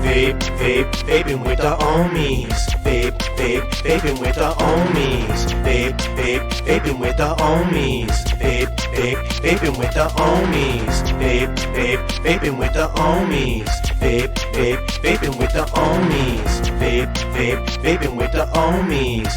vaping with the Ohmies. Vaping with the Ohmies. Vaping with the Ohmies. Vaping with the Ohmies. Vaping with the Ohmies. Vaping with the Ohmies. Vaping with the Ohmies.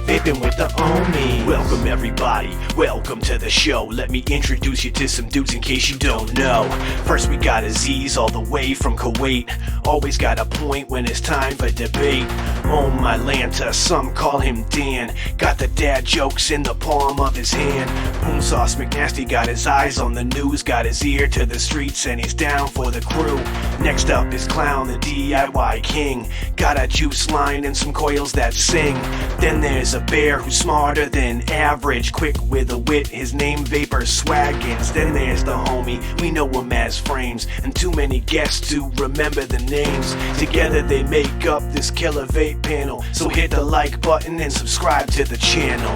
Vaping with the Ohmies. Welcome everybody, welcome to the show. Let me introduce you to some dudes in case you don't know. First we got Aziz all the way from Kuwait. Always got a point when it's time for debate. Oh my Lanta, some call him Dan. Got the dad jokes in the palm of his hand. Boom Sauce McNasty got his eyes on the news. Got his ear to the streets and he's down for the crew. Next up is Clown, the DIY king. Got a juice line and some coils that sing. Then there's a bear who's smarter than average. Quick with a wit, his name Vapor Swaggins. Then there's the homie, we know him as Frames. And too many guests to remember the names. Together they make up this killer vape panel. So hit the like button and subscribe to the channel.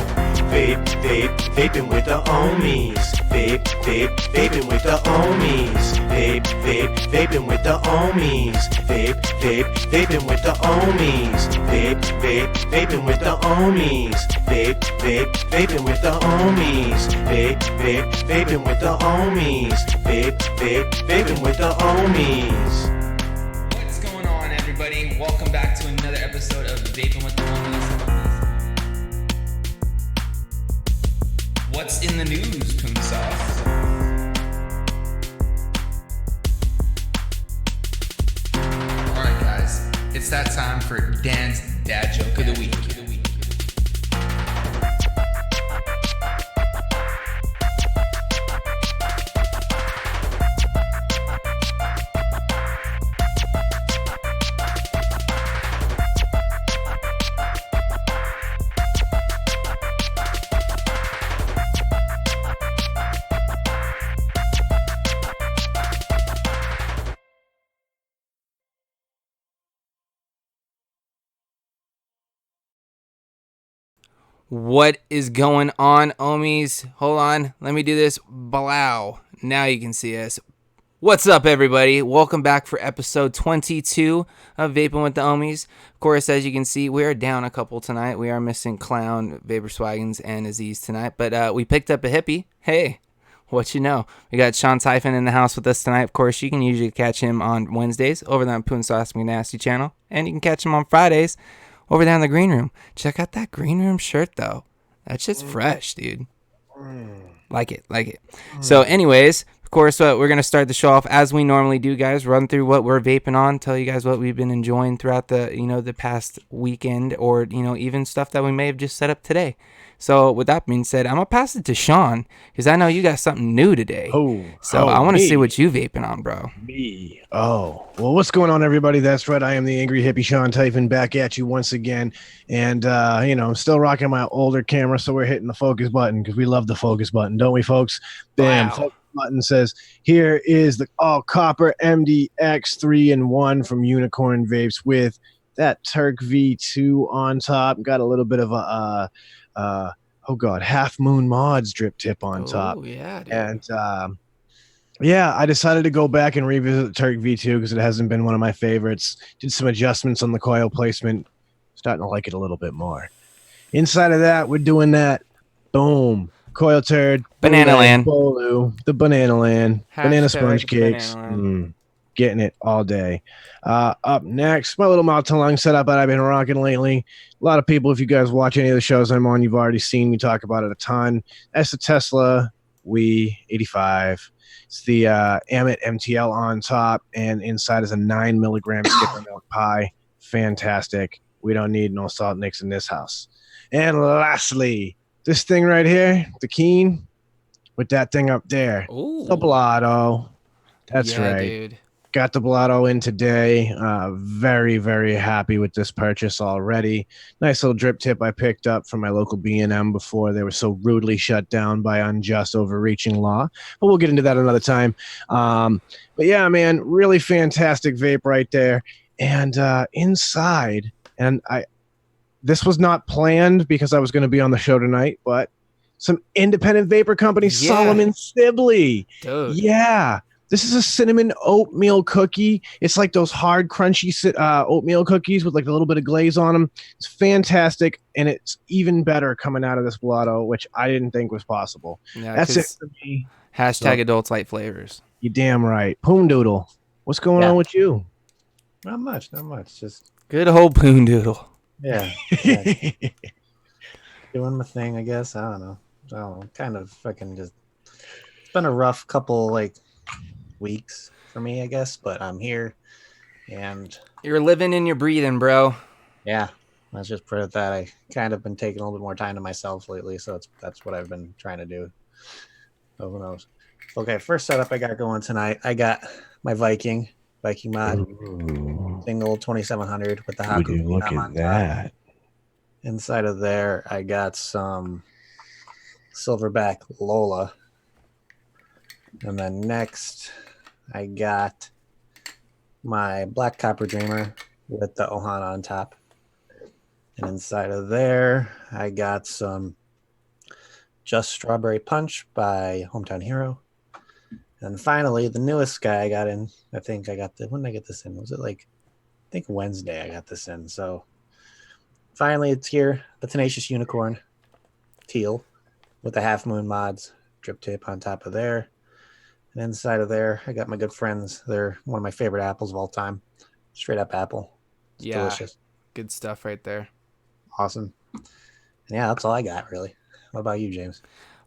Vaping with the Ohmies. Vaping with the Ohmies. Vaping with the Ohmies. Vaping with the Ohmies. Vaping with the Ohmies. Vaping with the Ohmies. Vaping with the Ohmies. Vaping with the Ohmies. What's going on, everybody? Welcome back to another episode of Vaping with the Ohmies. What's in the news, Poon Sauce? Alright, guys. It's that time for Dan's Dad Joke of the Week. What is going on, Ohmies? Hold on, let me do this. Blow. Now you can see us. What's up, everybody? Welcome back for episode 22 of Vaping with the Ohmies. Of course, as you can see, we are down a couple tonight. We are missing Clown, Vapor Swaggins, and Aziz tonight, but we picked up a hippie. Hey, what you know? We got Sean Typhon in the house with us tonight. Of course, you can usually catch him on Wednesdays over there on Poon Sauce McNasty channel, and you can catch him on Fridays over there in the green room. Check out that green room shirt, though. That shit's fresh, dude. Like it. So anyways, of course, we're going to start the show off as we normally do, guys. Run through what we're vaping on. Tell you guys what we've been enjoying throughout the, the past weekend, or, even stuff that we may have just set up today. So with that being said, I'm going to pass it to Sean, because I know you got something new today. So I want to see what you vaping on, bro. Me. Well, what's going on, everybody? That's right. I am the angry hippie Sean Typhon, back at you once again. And, I'm still rocking my older camera, so we're hitting the focus button, because we love the focus button, don't we, folks? Bam. Wow. Focus button says, here is the all-copper MDX 3-in-1 from Unicorn Vapes with that Turk V2 on top. Got a little bit of a... Half Moon Mods drip tip on top. Yeah, dude. And I decided to go back and revisit the Turk V2 because it hasn't been one of my favorites. Did some adjustments on the coil placement. Starting to like it a little bit more. Inside of that, we're doing that. Boom. Coil turd. Banana Land. Bolu, the Banana Land. Banana sponge Banana cakes. Land. Getting it all day. Up next, my little mouth to lung setup that I've been rocking lately. A lot of people, if you guys watch any of the shows I'm on, you've already seen me talk about it a ton. That's the Tesla Wii 85. It's the Amit MTL on top, and inside is a 9 milligram skipper milk pie. Fantastic. We don't need no salt nicks in this house. And lastly, this thing right here, the Keen, with that thing up there. Ooh. The Blotto. That's right. Dude. Got the Blotto in today. Very, very happy with this purchase already. Nice little drip tip I picked up from my local B&M before they were so rudely shut down by unjust overreaching law. But we'll get into that another time. But yeah, man, really fantastic vape right there. And inside, and this was not planned because I was going to be on the show tonight, but some independent vapor company, Yeah. Solomon Sibley. Dude. Yeah. This is a cinnamon oatmeal cookie. It's like those hard, crunchy oatmeal cookies with like a little bit of glaze on them. It's fantastic, and it's even better coming out of this blotto, which I didn't think was possible. Yeah, That's it for me. Hashtag adults like flavors. You damn right. Poondoodle, what's going on with you? Not much. Just Good old Poondoodle. yeah. Doing my thing, I guess. I don't know. Kind of fucking just. It's been a rough couple weeks for me, I guess, but I'm here, and You're living and you're breathing, bro. yeah, let's just put it that I kind of been taking a little bit more time to myself lately, so that's what I've been trying to do. Oh, who knows? Okay, first setup I got going tonight. I got my Viking mod, single 2700 with the Would you Haku look on at top. that? Inside of there, I got some Silverback Lola. And then next, I got my Black Copper Dreamer with the Ohana on top. And inside of there, I got some Just Strawberry Punch by Hometown Hero. And finally, the newest guy I got in, I think I got when did I get this in? Was it I think Wednesday I got this in. So finally, it's here. The Tenacious Unicorn Teal with the Half Moon mods, drip tape on top of there. And inside of there, I got my good friends. They're one of my favorite apples of all time. Straight up apple. It's delicious. Good stuff right there. Awesome. And yeah, that's all I got, really. What about you, James?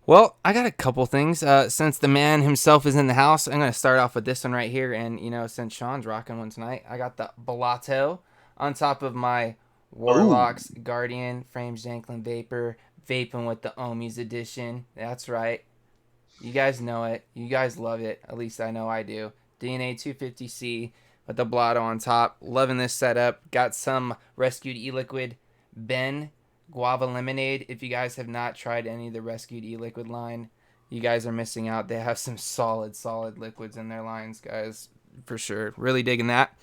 Well, I got a couple things. Since the man himself is in the house, I'm going to start off with this one right here. And, since Sean's rocking one tonight, I got the Blotto on top of my Warlocks Guardian Frames Janklin Vapor, vaping with the Ohmies edition. That's right. You guys know it. You guys love it. At least I know I do. DNA 250C with the Blotto on top. Loving this setup. Got some Rescued E-Liquid Ben Guava Lemonade. If you guys have not tried any of the Rescued E-Liquid line, you guys are missing out. They have some solid liquids in their lines, guys. For sure. Really digging that.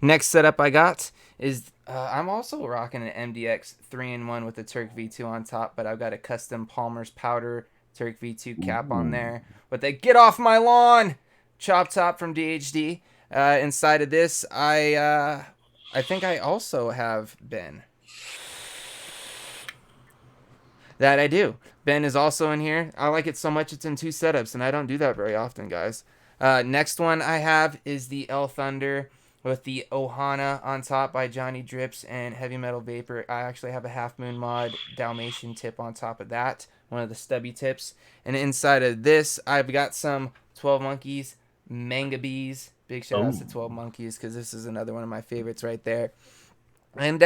Next setup I got is I'm also rocking an MDX 3-in-1 with the Turk V2 on top, but I've got a custom Palmer's Powder Turk V2 cap on there with the Get Off My Lawn chop top from DHD. Inside of this, I think I also have Ben. That I do. Ben is also in here. I like it so much it's in two setups, and I don't do that very often, guys. Next one I have is the El Thunder with the Ohana on top by Johnny Drips and Heavy Metal Vapor. I actually have a Half Moon mod Dalmatian tip on top of that, one of the stubby tips. And inside of this, I've got some 12 Monkeys Manga Bees. Big shout outs to 12 Monkeys, because this is another one of my favorites right there. And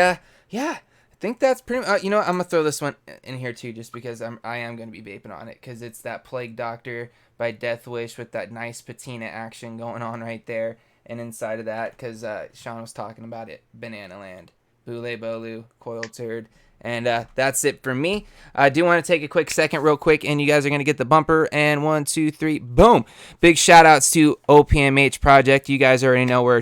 yeah, I think that's pretty I'm gonna throw this one in here too, just because I am gonna be vaping on it, because it's that Plague Doctor by Death Wish with that nice patina action going on right there. And inside of that, because Sean was talking about it, Banana Land, Boule Bolu, Coil Turd. And that's it for me. I do want to take a quick second real quick, and you guys are going to get the bumper. And 1, 2, 3, boom. Big shout outs to OPMH Project. You guys already know we're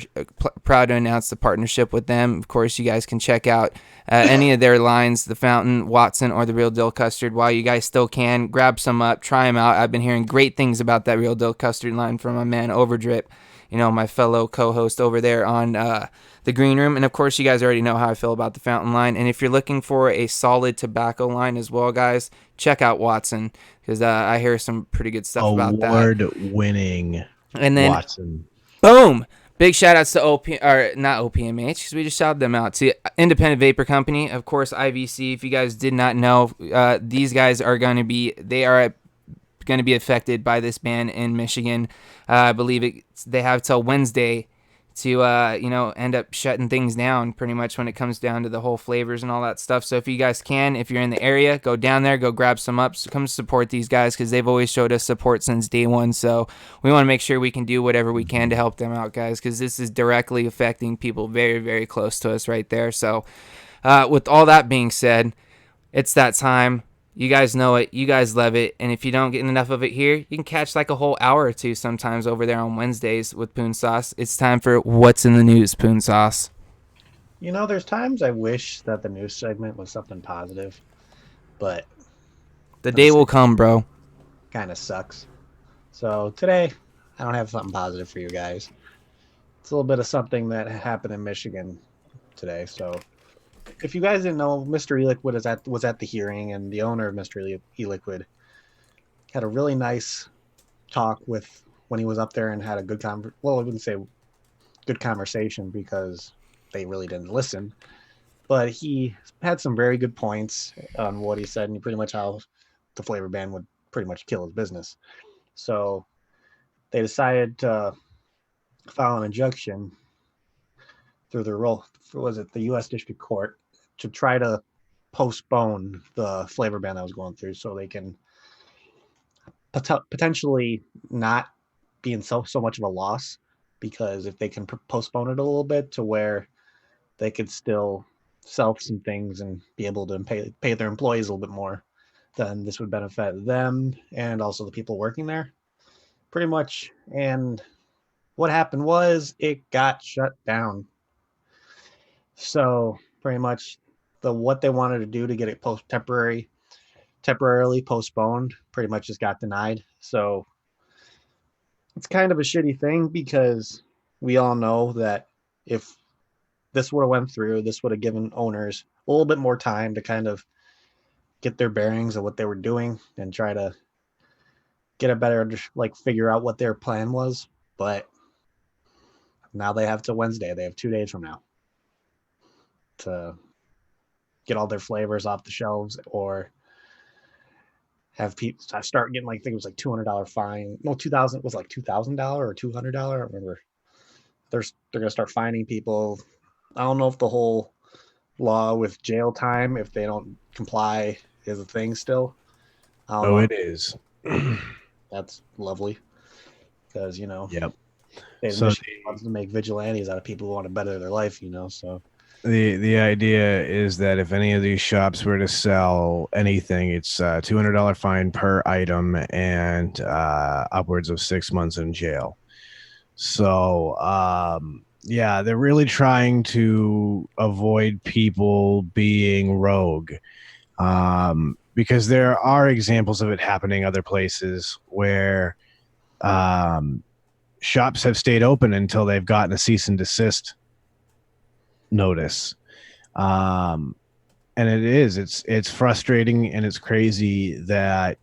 proud to announce the partnership with them. Of course, you guys can check out any of their lines, the Fountain, Watson, or the Real Deal Custard. While you guys still can, grab some up, try them out. I've been hearing great things about that Real Deal Custard line from my man Overdrip, my fellow co-host over there on the Green Room. And of course, you guys already know how I feel about the Fountain line. And if you're looking for a solid tobacco line as well, guys, check out Watson, because I hear some pretty good stuff about that. Award-winning And then, Watson. Boom! Big shout outs to not OPMH, because we just shouted them out, to Independent Vapor Company. Of course, IVC. If you guys did not know, these guys are going to be affected by this ban in Michigan. I believe they have till Wednesday to end up shutting things down, pretty much, when it comes down to the whole flavors and all that stuff. So if you guys can, if you're in the area, go down there, go grab some up, come support these guys, because they've always showed us support since day one. So we want to make sure we can do whatever we can to help them out, guys, because this is directly affecting people very, very close to us right there. So with all that being said, it's that time. You guys know it. You guys love it. And if you don't get enough of it here, you can catch like a whole hour or two sometimes over there on Wednesdays with Poon Sauce. It's time for What's in the News, Poon Sauce. There's times I wish that the news segment was something positive, but the day will come, bro. Kind of sucks. So today, I don't have something positive for you guys. It's a little bit of something that happened in Michigan today. So, if you guys didn't know, Mr. E-Liquid was at the hearing, and the owner of Mr. E-Liquid had a really nice talk with when he was up there and had a good well, I wouldn't say good conversation because they really didn't listen, but he had some very good points on what he said and pretty much how the flavor ban would pretty much kill his business. So they decided to file an injunction through the the U.S. District Court to try to postpone the flavor ban that was going through, so they can potentially not be in so much of a loss, because if they can postpone it a little bit to where they could still sell some things and be able to pay their employees a little bit more, then this would benefit them and also the people working there pretty much. And what happened was it got shut down. So pretty much what they wanted to do to get it temporarily postponed pretty much just got denied. So it's kind of a shitty thing, because we all know that if this would have went through, this would have given owners a little bit more time to kind of get their bearings of what they were doing and try to get a better, like, figure out what their plan was. But now they have till Wednesday. They have 2 days from now to get all their flavors off the shelves, or have people start getting, like, I think it was like $200 fine. No, 2000 was like $2,000 or $200. I don't remember. They're gonna start fining people. I don't know if the whole law with jail time, if they don't comply, is a thing still. I don't know. It is. That's lovely, because Yep. Michigan wants to make vigilantes out of people who want to better their life. So the idea is that if any of these shops were to sell anything, it's a $200 fine per item and upwards of 6 months in jail. So yeah, they're really trying to avoid people being rogue, because there are examples of it happening other places where shops have stayed open until they've gotten a cease and desist notice. And it's frustrating, and it's crazy that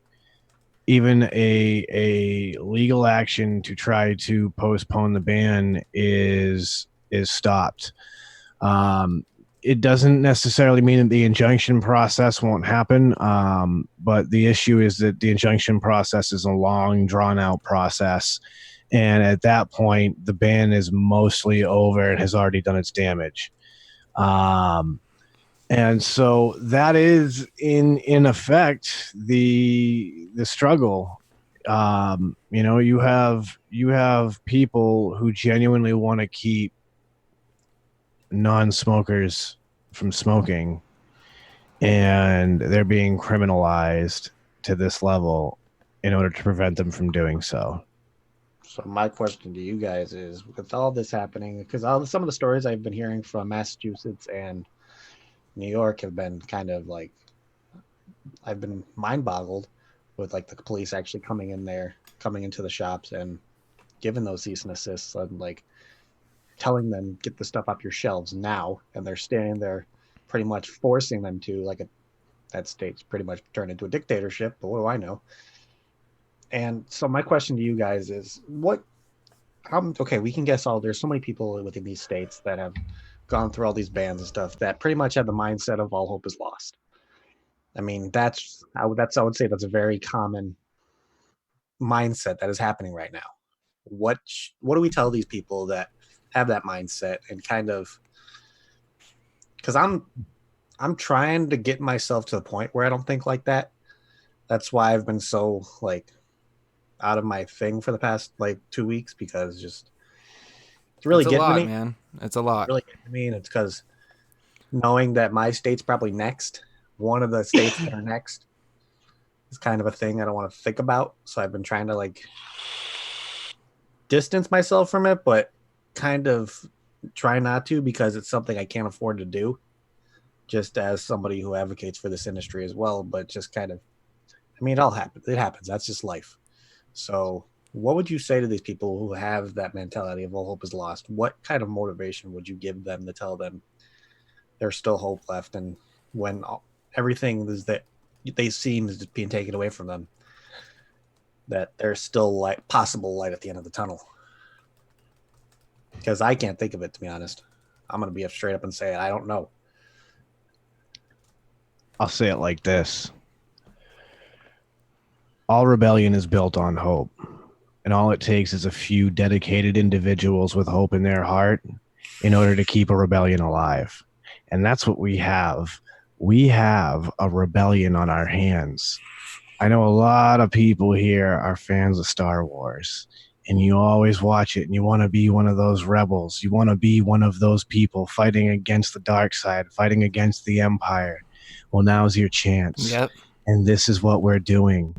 even a legal action to try to postpone the ban is stopped. It doesn't necessarily mean that the injunction process won't happen, but the issue is that the injunction process is a long, drawn-out process, and at that point, the ban is mostly over and has already done its damage. And so that is in effect the struggle. You have people who genuinely want to keep non-smokers from smoking, and they're being criminalized to this level in order to prevent them from doing so. So my question to you guys is, with all this happening, because some of the stories I've been hearing from Massachusetts and New York have been kind of like, I've been mind boggled with, like, the police actually coming into the shops and giving those cease and assists and, like, telling them, get the stuff off your shelves now, and they're standing there pretty much forcing them to, like, that state's pretty much turned into a dictatorship, but what do I know? And so my question to you guys is, okay, we can guess there's so many people within these states that have gone through all these bans and stuff that pretty much have the mindset of all hope is lost. I mean, I would say that's a very common mindset that is happening right now. What do we tell these people that have that mindset, and kind of, because I'm trying to get myself to the point where I don't think like that. That's why I've been so, like, out of my thing for the past, like, 2 weeks, because just it's really getting to me, man. It's a lot. Really getting to me, and it's because knowing that my state's probably next, one of the states that are next, is kind of a thing I don't want to think about. So I've been trying to, like, distance myself from it, but kind of try not to, because it's something I can't afford to do, just as somebody who advocates for this industry as well. But just kind of, I mean, it all happens. It happens. That's just life. So What would you say to these people who have that mentality of all hope is lost? What kind of motivation would you give them to tell them there's still hope left, and when everything is that they seem is being taken away from them, that there's still possible light at the end of the tunnel? Because I can't think of it, to be honest. I'm going to be straight up and say I don't know. I'll say it like this. All rebellion is built on hope. And all it takes is a few dedicated individuals with hope in their heart in order to keep a rebellion alive. And that's what we have. We have a rebellion on our hands. I know a lot of people here are fans of Star Wars, and you always watch it, and you want to be one of those rebels. You want to be one of those people fighting against the dark side, fighting against the Empire. Well, now's your chance. Yep. And this is what we're doing.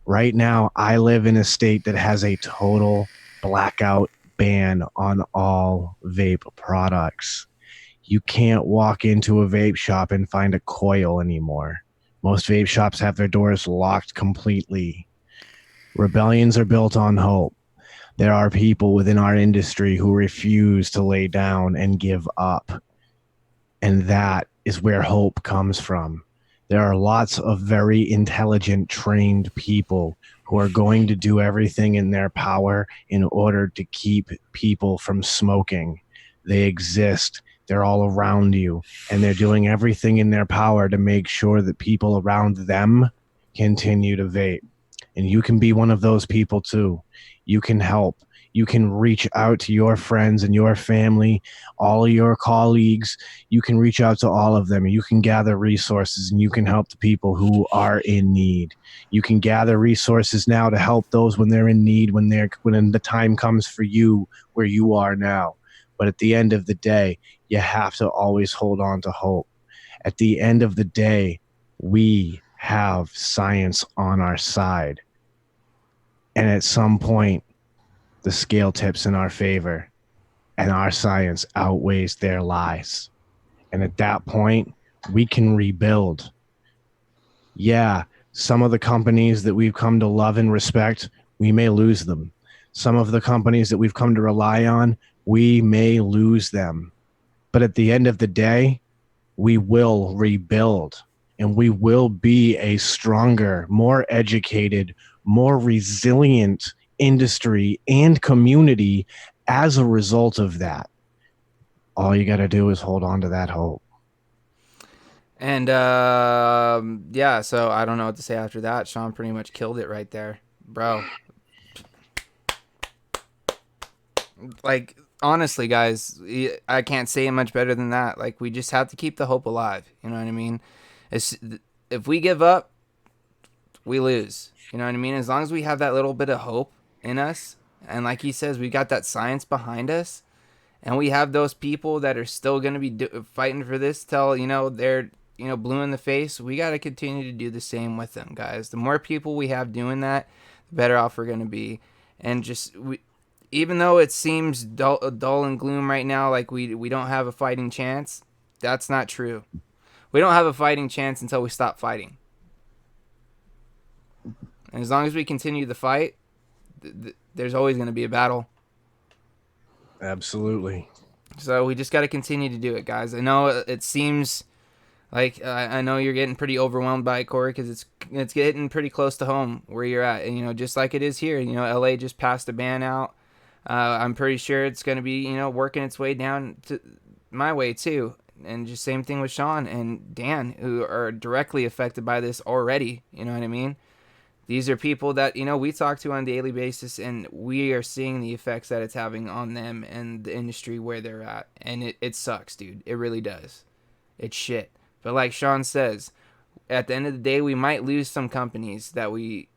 Right now, I live in a state that has a total blackout ban on all vape products. You can't walk into a vape shop and find a coil anymore. Most vape shops have their doors locked completely. Rebellions are built on hope. There are people within our industry who refuse to lay down and give up. And that is where hope comes from. There are lots of very intelligent, trained people who are going to do everything in their power in order to keep people from smoking. They exist. They're all around you, and they're doing everything in their power to make sure that people around them continue to vape. And you can be one of those people too. You can help. You can reach out to your friends and your family, all of your colleagues. You can reach out to all of them, and you can gather resources, and you can help the people who are in need. You can gather resources now to help those when they're in need, when the time comes for you where you are now. But at the end of the day, you have to always hold on to hope. At the end of the day, we have science on our side. And at some point, the scale tips in our favor, and our science outweighs their lies. And at that point, we can rebuild. Yeah, some of the companies that we've come to love and respect, we may lose them. Some of the companies that we've come to rely on, we may lose them. But at the end of the day, we will rebuild, and we will be a stronger, more educated, more resilient industry and community as a result of that. All you got to do is hold on to that hope. And yeah, so I don't know what to say after that. Sean pretty much killed it right there, bro. Like, honestly, guys, I can't say it much better than that. Like, we just have to keep the hope alive. You know what I mean? If we give up, we lose. You know what I mean? As long as we have that little bit of hope in us, and like he says, we got that science behind us, and we have those people that are still going to be fighting for this till, they're, blue in the face. We got to continue to do the same with them, guys. The more people we have doing that, the better off we're going to be. And just, even though it seems dull and gloom right now, like we don't have a fighting chance, that's not true. We don't have a fighting chance until we stop fighting. And as long as we continue the fight, there's always going to be a battle. Absolutely. So we just got to continue to do it, guys. I know it seems like I know you're getting pretty overwhelmed by it, Corey, because it's getting pretty close to home where you're at. And, just like it is here, LA just passed a ban out. I'm pretty sure it's going to be, working its way down to my way too. And just same thing with Sean and Dan, who are directly affected by this already. You know what I mean? These are people that, we talk to on a daily basis, and we are seeing the effects that it's having on them and the industry where they're at. And it sucks, dude. It really does. It's shit. But like Sean says, at the end of the day, we might lose some companies that we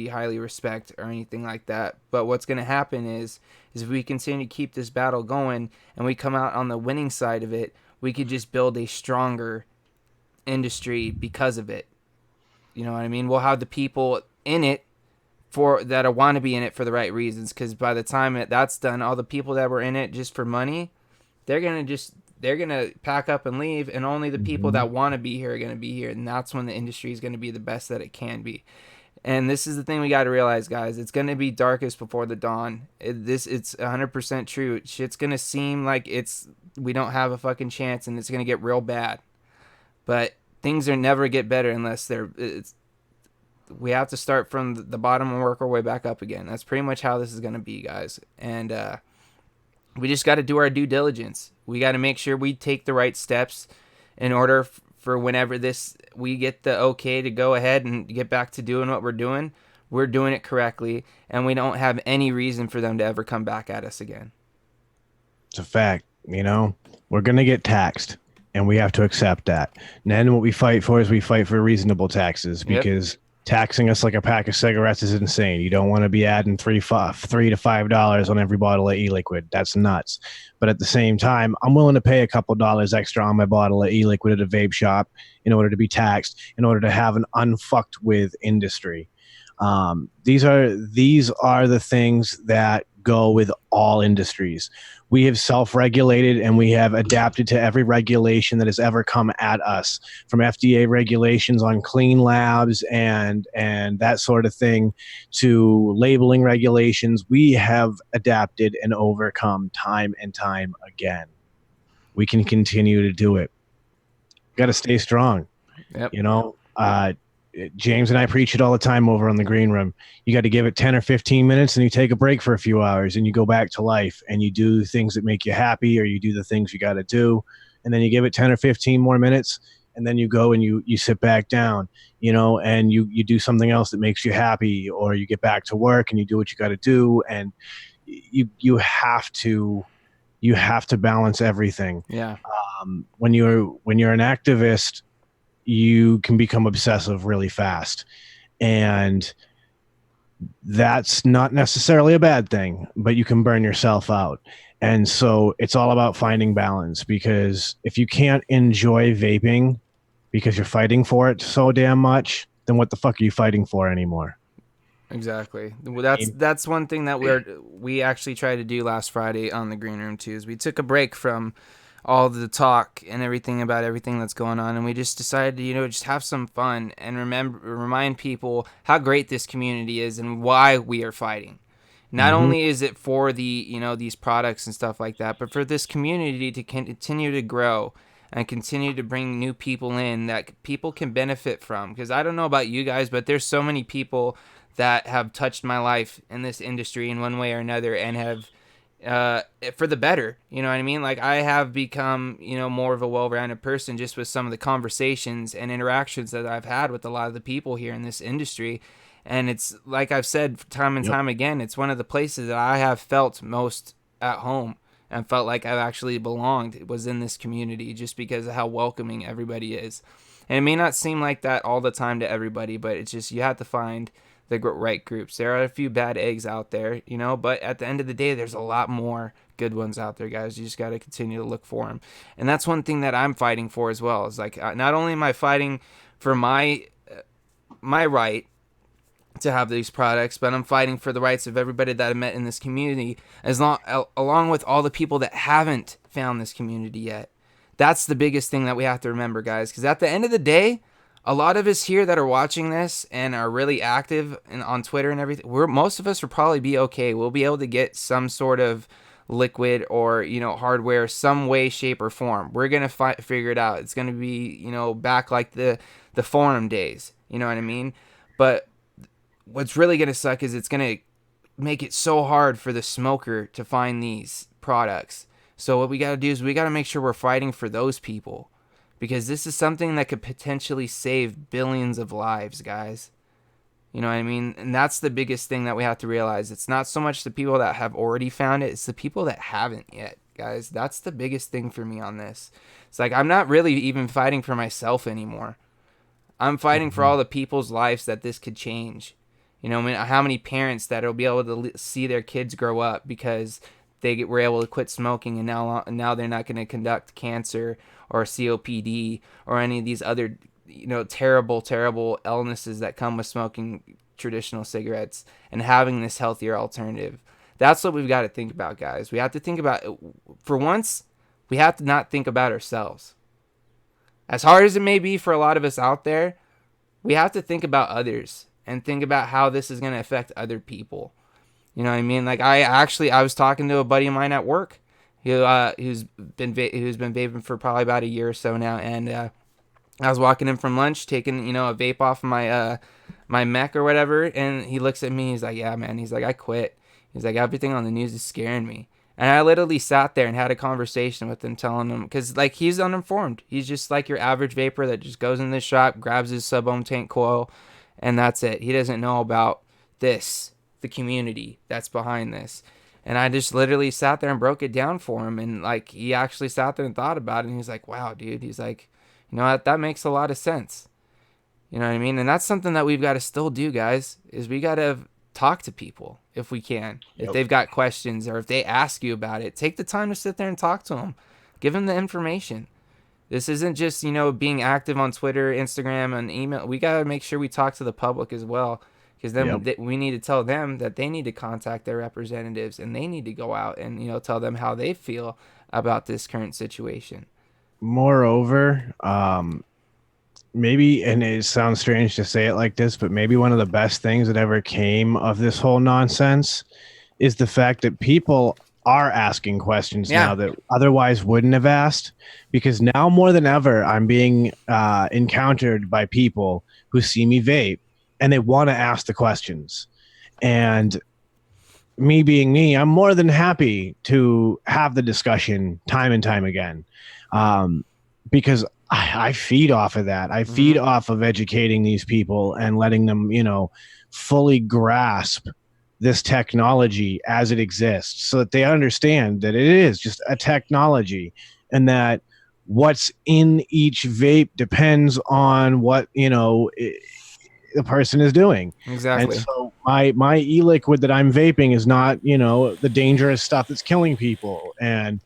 highly respect or anything like that. But what's going to happen is if we continue to keep this battle going and we come out on the winning side of it, we could just build a stronger industry because of it. You know what I mean? We'll have the people in it that want to be in it for the right reasons, because by the time that's done, all the people that were in it just for money, they're gonna pack up and leave, and only the people that want to be here are gonna be here, and that's when the industry is gonna be the best that it can be. And this is the thing we got to realize, guys. It's going to be darkest before the dawn. It's 100% true. Shit's going to seem like we don't have a fucking chance, and it's going to get real bad. But things are never get better unless we have to start from the bottom and work our way back up again. That's pretty much how this is going to be, guys. And we just got to do our due diligence. We got to make sure we take the right steps in order for whenever we get the okay to go ahead and get back to doing what we're doing it correctly, and we don't have any reason for them to ever come back at us again. It's a fact. We're going to get taxed, and we have to accept that. And then what we fight for is we fight for reasonable taxes, because taxing us like a pack of cigarettes is insane. You don't want to be adding $3 to $5 on every bottle of e-liquid. That's nuts. But at the same time, I'm willing to pay a couple dollars extra on my bottle of e-liquid at a vape shop in order to be taxed, in order to have an unfucked with industry. These are the things that go with all industries. We have self-regulated, and we have adapted to every regulation that has ever come at us, from FDA regulations on clean labs and that sort of thing, to labeling regulations. We have adapted and overcome time and time again. We can continue to do it. Got to stay strong. Yep. James and I preach it all the time over on the green room. You got to give it 10 or 15 minutes, and you take a break for a few hours, and you go back to life, and you do things that make you happy, or you do the things you got to do. And then you give it 10 or 15 more minutes, and then you go and you sit back down, and you do something else that makes you happy, or you get back to work and you do what you got to do. And you have to balance everything. Yeah. When you're an activist, you can become obsessive really fast, and that's not necessarily a bad thing, but you can burn yourself out. And so it's all about finding balance, because if you can't enjoy vaping because you're fighting for it so damn much, then what the fuck are you fighting for anymore? Exactly. Well, that's one thing that we actually tried to do last Friday on the green room too, is we took a break from all the talk and everything about everything that's going on, and we just decided to just have some fun and remind people how great this community is and why we are fighting. Not only is it for these products and stuff like that, but for this community to continue to grow and continue to bring new people in that people can benefit from. Because I don't know about you guys, but there's so many people that have touched my life in this industry in one way or another, and have for the better, you know what I mean? Like, I have become, more of a well-rounded person just with some of the conversations and interactions that I've had with a lot of the people here in this industry. And it's like I've said time and time again, it's one of the places that I have felt most at home and felt like I've actually belonged. It was in this community, just because of how welcoming everybody is. And it may not seem like that all the time to everybody, but it's just, you have to find the right groups. There are a few bad eggs out there, but at the end of the day, there's a lot more good ones out there, guys. You just got to continue to look for them. And that's one thing that I'm fighting for as well. Is like, not only am I fighting for my right to have these products, but I'm fighting for the rights of everybody that I met in this community, along with all the people that haven't found this community yet. That's the biggest thing that we have to remember, guys, because at the end of the day, a lot of us here that are watching this and are really active on Twitter and everything, most of us will probably be okay. We'll be able to get some sort of liquid or, hardware, some way, shape, or form. We're going to figure it out. It's going to be, back like the forum days. You know what I mean? But what's really going to suck is it's going to make it so hard for the smoker to find these products. So what we got to do is we got to make sure we're fighting for those people, because this is something that could potentially save billions of lives, guys. You know what I mean? And that's the biggest thing that we have to realize. It's not so much the people that have already found it, it's the people that haven't yet, guys. That's the biggest thing for me on this. It's like, I'm not really even fighting for myself anymore. I'm fighting for all the people's lives that this could change. How many parents that will be able to see their kids grow up because they were able to quit smoking, and now they're not going to conduct cancer or COPD or any of these other, terrible illnesses that come with smoking traditional cigarettes and having this healthier alternative. That's what we've got to think about, guys. We have to think about, for once, we have to not think about ourselves. As hard as it may be for a lot of us out there, we have to think about others and think about how this is going to affect other people. You know what I mean? Like I was talking to a buddy of mine at work who's been vaping for probably about a year or so now, and I was walking in from lunch, taking a vape off of my mech or whatever, and he looks at me. He's like, "Yeah, man." He's like, "I quit." He's like, "Everything on the news is scaring me." And I literally sat there and had a conversation with him, telling him, because like he's uninformed. He's just like your average vapor that just goes in the shop, grabs his sub-ohm tank coil, and that's it. He doesn't know about this, the community that's behind this. And I just literally sat there and broke it down for him, and like he actually sat there and thought about it, and he's like, "Wow, dude." He's like, "You know what? That makes a lot of sense." You know what I mean? And that's something that we've got to still do, guys, is we got to talk to people if we can. If they've got questions or if they ask you about it, take the time to sit there and talk to them. Give them the information. This isn't just, being active on Twitter, Instagram, and email. We got to make sure we talk to the public as well, because then we need to tell them that they need to contact their representatives and they need to go out and, tell them how they feel about this current situation. Moreover, maybe, and it sounds strange to say it like this, but maybe one of the best things that ever came of this whole nonsense is the fact that people are asking questions now that otherwise wouldn't have asked, because now more than ever, I'm being encountered by people who see me vape and they want to ask the questions. And me being me, I'm more than happy to have the discussion time and time again, because I feed off of that. I feed off of educating these people and letting them, fully grasp this technology as it exists, so that they understand that it is just a technology, and that what's in each vape depends on what, the person is doing. Exactly. And so my e-liquid that I'm vaping is not, the dangerous stuff that's killing people. And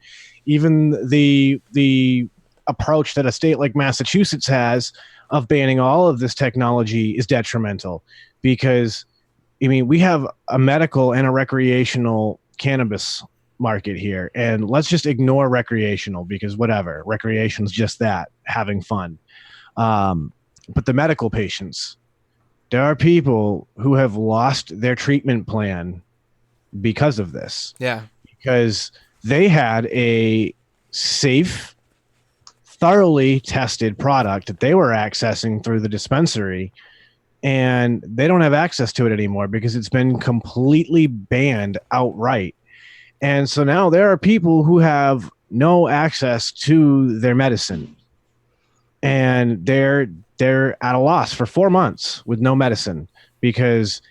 even the approach that a state like Massachusetts has of banning all of this technology is detrimental, because we have a medical and a recreational cannabis market here, and let's just ignore recreational, because whatever, recreation's just that, having fun. But the medical patients, there are people who have lost their treatment plan because of this. Yeah. Because they had a safe, thoroughly tested product that they were accessing through the dispensary, and they don't have access to it anymore because it's been completely banned outright. And so now there are people who have no access to their medicine, and they're at a loss for 4 months with no medicine, because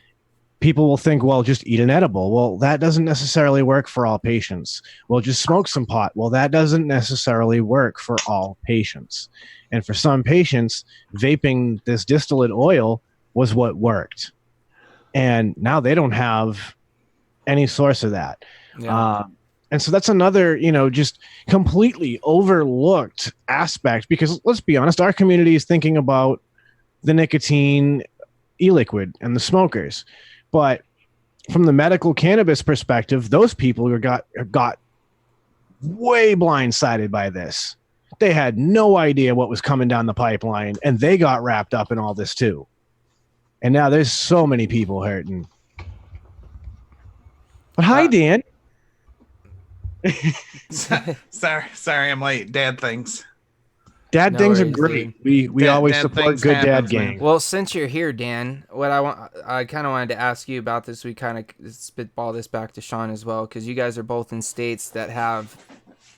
people will think, well, just eat an edible. Well, that doesn't necessarily work for all patients. Well, just smoke some pot. Well, that doesn't necessarily work for all patients. And for some patients, vaping this distillate oil was what worked. And now they don't have any source of that. Yeah. And so that's another, just completely overlooked aspect, because let's be honest, our community is thinking about the nicotine e-liquid and the smokers. But from the medical cannabis perspective, those people who got way blindsided by this. They had no idea what was coming down the pipeline, and they got wrapped up in all this too. And now there's so many people hurting. But hi, Dan. Sorry, I'm late. Dad things. Dad No things are worries, great. dude. We always Dad support things good dad happens, gang. man. Well, since you're here, Dan, what I kind of wanted to ask you about this. We kind of spitball this back to Sean as well, because you guys are both in states that have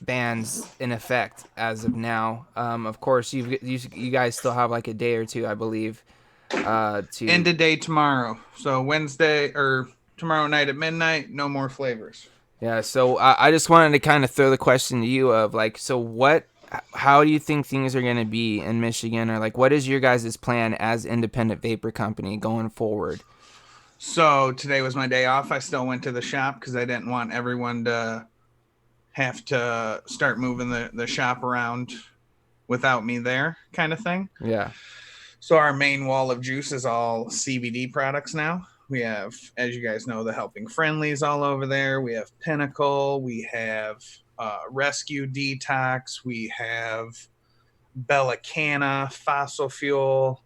bans in effect as of now. Of course, you guys still have like a day or two, I believe. To End of day tomorrow. So Wednesday or tomorrow night at midnight, no more flavors. Yeah, so I just wanted to kind of throw the question to you of like, so how do you think things are going to be in Michigan, or like, what is your guys' plan as independent vapor company going forward? So today was my day off. I still went to the shop because I didn't want everyone to have to start moving the shop around without me there, kind of thing. Yeah. So our main wall of juice is all CBD products now. We have, as you guys know, the Helping Friendlies all over there. We have Pinnacle. We have Rescue Detox. We have Bella Canna, Fossil Fuel.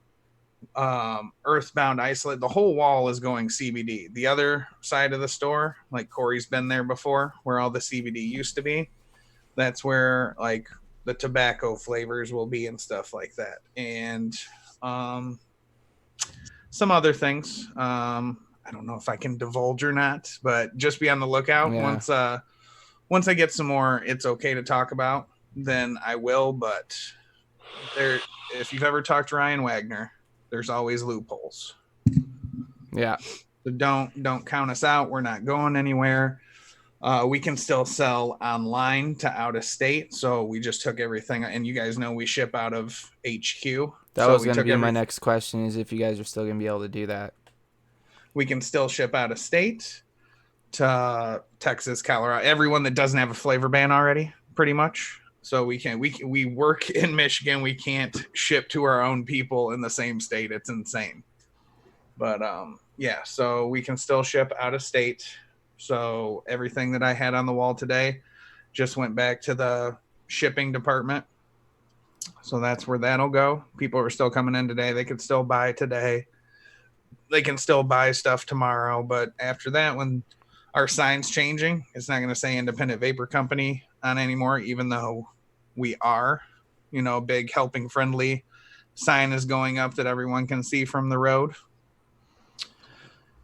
Earthbound Isolate. The whole wall is going CBD. The other side of the store, like Corey's been there before, where all the CBD used to be. That's where like the tobacco flavors will be and stuff like that. And some other things. I don't know if I can divulge or not, but just be on the lookout. Yeah. Once I get some more, it's okay to talk about, then I will. But there, if you've ever talked to Ryan Wagner, there's always loopholes. Yeah. So don't count us out. We're not going anywhere. We can still sell online to out of state. So we just took everything, and you guys know we ship out of HQ. That so was going to be my next question, is if you guys are still going to be able to do that. We can still ship out of state to Texas, Colorado, everyone that doesn't have a flavor ban already, pretty much. So we work in Michigan. We can't ship to our own people in the same state. It's insane. But yeah, so we can still ship out of state. So everything that I had on the wall today just went back to the shipping department. So that's where that'll go. People are still coming in today. They could still buy today. They can still buy stuff tomorrow. But after that, when our sign's changing, it's not going to say Independent Vapor Company on anymore, even though we are, big helping friendly sign is going up that everyone can see from the road.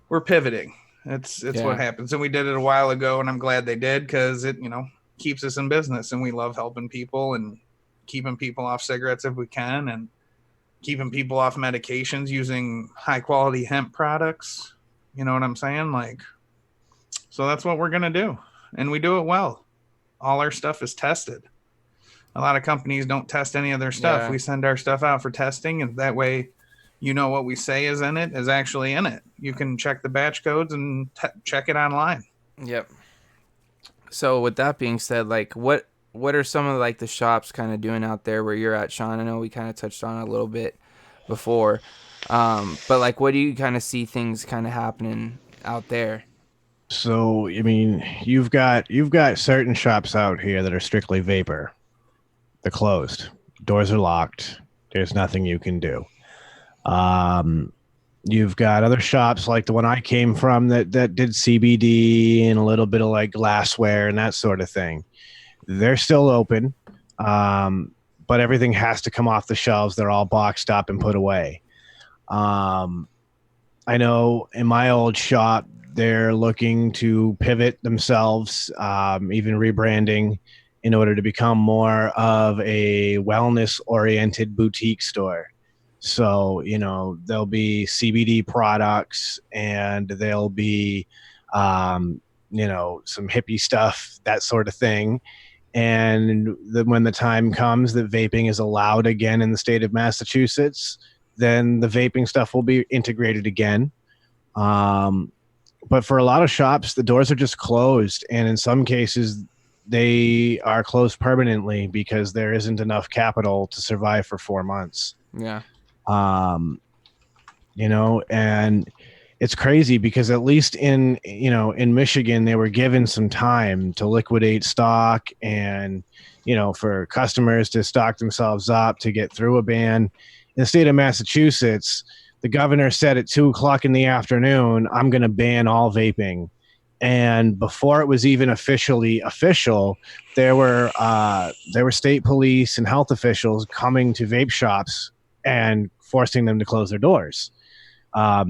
We're pivoting. It's what happens. And we did it a while ago, and I'm glad they did, because it, keeps us in business, and we love helping people and keeping people off cigarettes if we can, and keeping people off medications using high quality hemp products. You know what I'm saying? So that's what we're going to do. And we do it well. All our stuff is tested. A lot of companies don't test any of their stuff. Yeah. We send our stuff out for testing, and that way, what we say is in it is actually in it. You can check the batch codes and check it online. Yep. So with that being said, what are some of the shops kind of doing out there where you're at, Sean? I know we kind of touched on it a little bit before, but what do you kind of see things kind of happening out there? So, I mean, you've got certain shops out here that are strictly vapor. They're closed. Doors are locked. There's nothing you can do. You've got other shops like the one I came from that did CBD and a little bit of glassware and that sort of thing. They're still open, but everything has to come off the shelves. They're all boxed up and put away. I know in my old shop, they're looking to pivot themselves, even rebranding, in order to become more of a wellness-oriented boutique store. So, there'll be CBD products, and there'll be, some hippie stuff, that sort of thing. And when the time comes that vaping is allowed again in the state of Massachusetts, then the vaping stuff will be integrated again. But for a lot of shops, the doors are just closed. And in some cases, they are closed permanently because there isn't enough capital to survive for 4 months. Yeah. And it's crazy because at least in Michigan, they were given some time to liquidate stock and, for customers to stock themselves up to get through a ban. In the state of Massachusetts, the governor said at 2:00 in the afternoon, I'm going to ban all vaping. And before it was even officially official, there were state police and health officials coming to vape shops and forcing them to close their doors.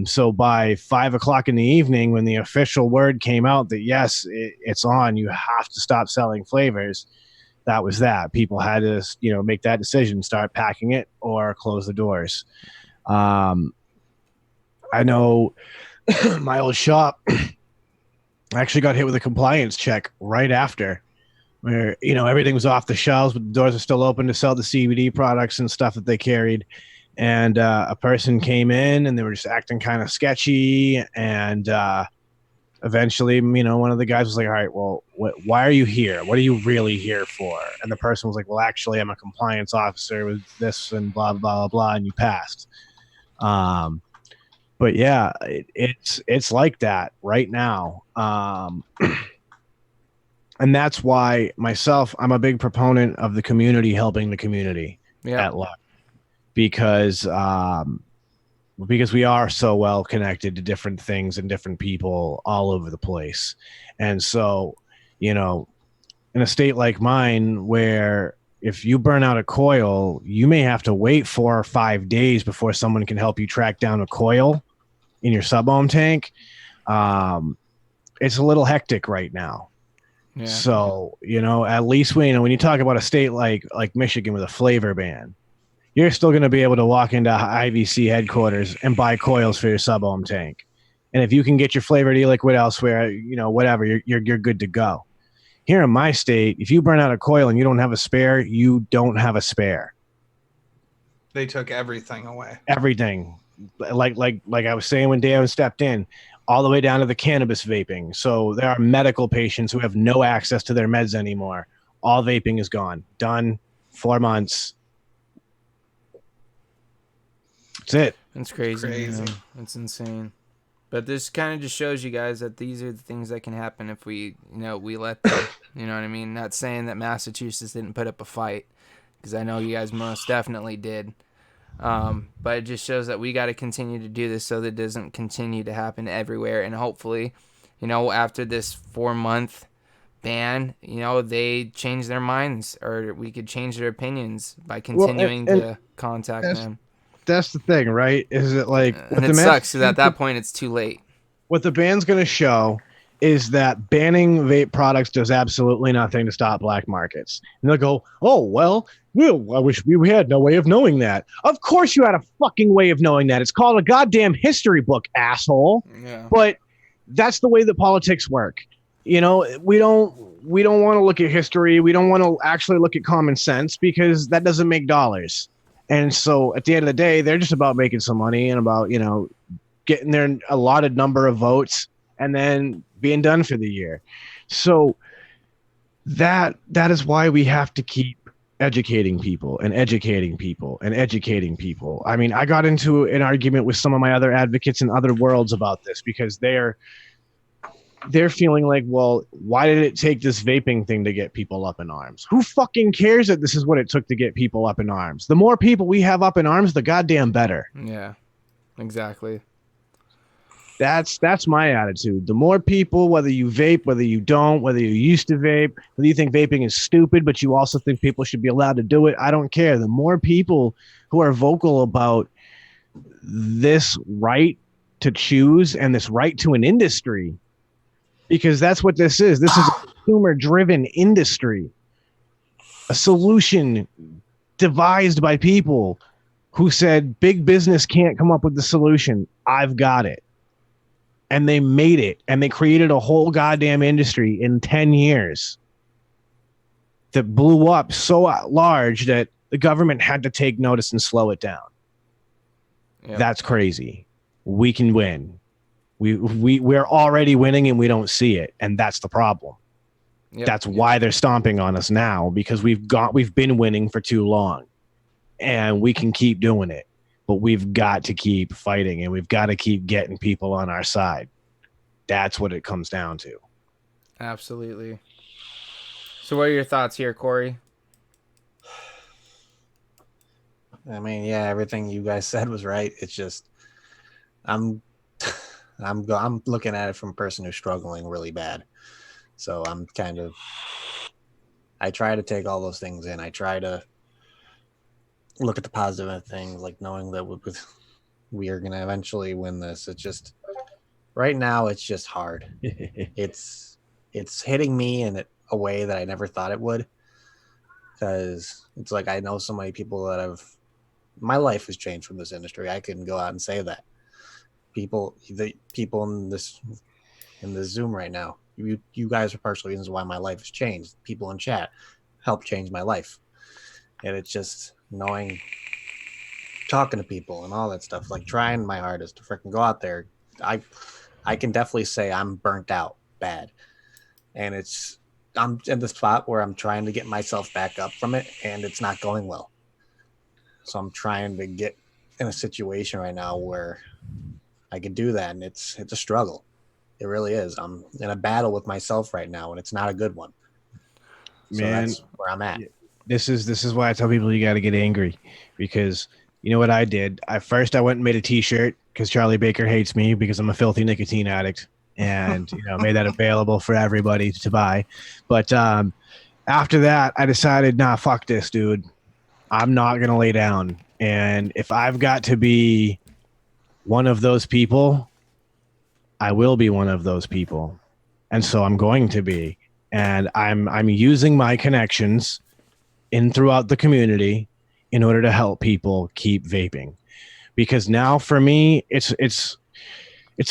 So by 5:00 in the evening, when the official word came out that yes, it's on, you have to stop selling flavors, that was that. People had to, make that decision, start packing it or close the doors. I know my old shop actually got hit with a compliance check right after, where, everything was off the shelves, but the doors are still open to sell the CBD products and stuff that they carried. And a person came in and they were just acting kind of sketchy. And eventually, one of the guys was like, all right, well, why are you here? What are you really here for? And the person was like, well, actually, I'm a compliance officer with this and blah, blah, blah, blah. And you passed. But yeah, it's like that right now. And that's why I'm a big proponent of the community helping the community at large. Because because we are so well connected to different things and different people all over the place. And so, you know, in a state like mine where if you burn out a coil, you may have to wait 4 or 5 days before someone can help you track down a coil in your sub-ohm tank. It's a little hectic right now. Yeah. So, you know, at least when you talk about a state like Michigan with a flavor ban, you're still going to be able to walk into IVC headquarters and buy coils for your sub-ohm tank. And if you can get your flavored e-liquid elsewhere, you know, whatever, you're good to go. Here in my state, if you burn out a coil and you don't have a spare, you don't have a spare. They took everything away. Everything. Like I was saying when Darren stepped in, all the way down to the cannabis vaping. So there are medical patients who have no access to their meds anymore. All vaping is gone. Done. 4 months. That's it. It's crazy. Man. It's insane. But this kind of just shows you guys that these are the things that can happen if we let them. You know what I mean? Not saying that Massachusetts didn't put up a fight, because I know you guys most definitely did. But it just shows that we got to continue to do this so that it doesn't continue to happen everywhere. And hopefully, you know, after this 4-month ban, you know, they change their minds, or we could change their opinions by continuing to contact them. That's the thing, right? Is it like, and it sucks because at that point it's too late. What the ban's going to show is that banning vape products does absolutely nothing to stop black markets. And they'll go, oh, well, I wish we had no way of knowing that. Of course you had a fucking way of knowing that. It's called a goddamn history book, asshole. Yeah. But that's the way that politics work. You know, we don't want to look at history. We don't want to actually look at common sense, because that doesn't make dollars. And so at the end of the day, they're just about making some money and about, you know, getting their allotted number of votes and then being done for the year. So that is why we have to keep educating people and educating people and educating people. I mean, I got into an argument with some of my other advocates in other worlds about this, because they're feeling like, well, why did it take this vaping thing to get people up in arms? Who fucking cares that this is what it took to get people up in arms? The more people we have up in arms, the goddamn better. Yeah, exactly. That's my attitude. The more people, whether you vape, whether you don't, whether you used to vape, whether you think vaping is stupid, but you also think people should be allowed to do it, I don't care. The more people who are vocal about this right to choose and this right to an industry, because that's what this is. This is a consumer-driven industry, a solution devised by people who said big business can't come up with the solution. I've got it. And they made it, and they created a whole goddamn industry in 10 years that blew up so large that the government had to take notice and slow it down. Yep. That's crazy. We can win. We're already winning and we don't see it, and that's the problem. Yep. That's why they're stomping on us now, because we've been winning for too long, and we can keep doing it. But we've got to keep fighting, and we've got to keep getting people on our side. That's what it comes down to. Absolutely. So what are your thoughts here, Corey? I mean, yeah, everything you guys said was right. It's just, I'm looking at it from a person who's struggling really bad. So I try to take all those things in. I try to look at the positive things, like knowing that we are going to eventually win this. It's just, right now, it's just hard. It's hitting me in a way that I never thought it would, because it's like I know so many people that my life has changed from this industry. I can go out and say that. The people in this Zoom right now, you guys are partial reasons why my life has changed. People in chat helped change my life. And it's just talking to people and all that stuff, like trying my hardest to freaking go out there. I can definitely say I'm burnt out bad, and I'm in the spot where I'm trying to get myself back up from it, and it's not going well. So I'm trying to get in a situation right now where I can do that, and it's a struggle. It really is. I'm in a battle with myself right now, and it's not a good one. So man, that's where I'm at. This is why I tell people you got to get angry, because You know what I did? I went and made a T-shirt because Charlie Baker hates me because I'm a filthy nicotine addict, and made that available for everybody to buy. But after that, I decided, nah, fuck this, dude. I'm not gonna lay down, and if I've got to be one of those people, I will be one of those people, and so I'm going to be, and I'm using my connections in throughout the community in order to help people keep vaping, because now for me it's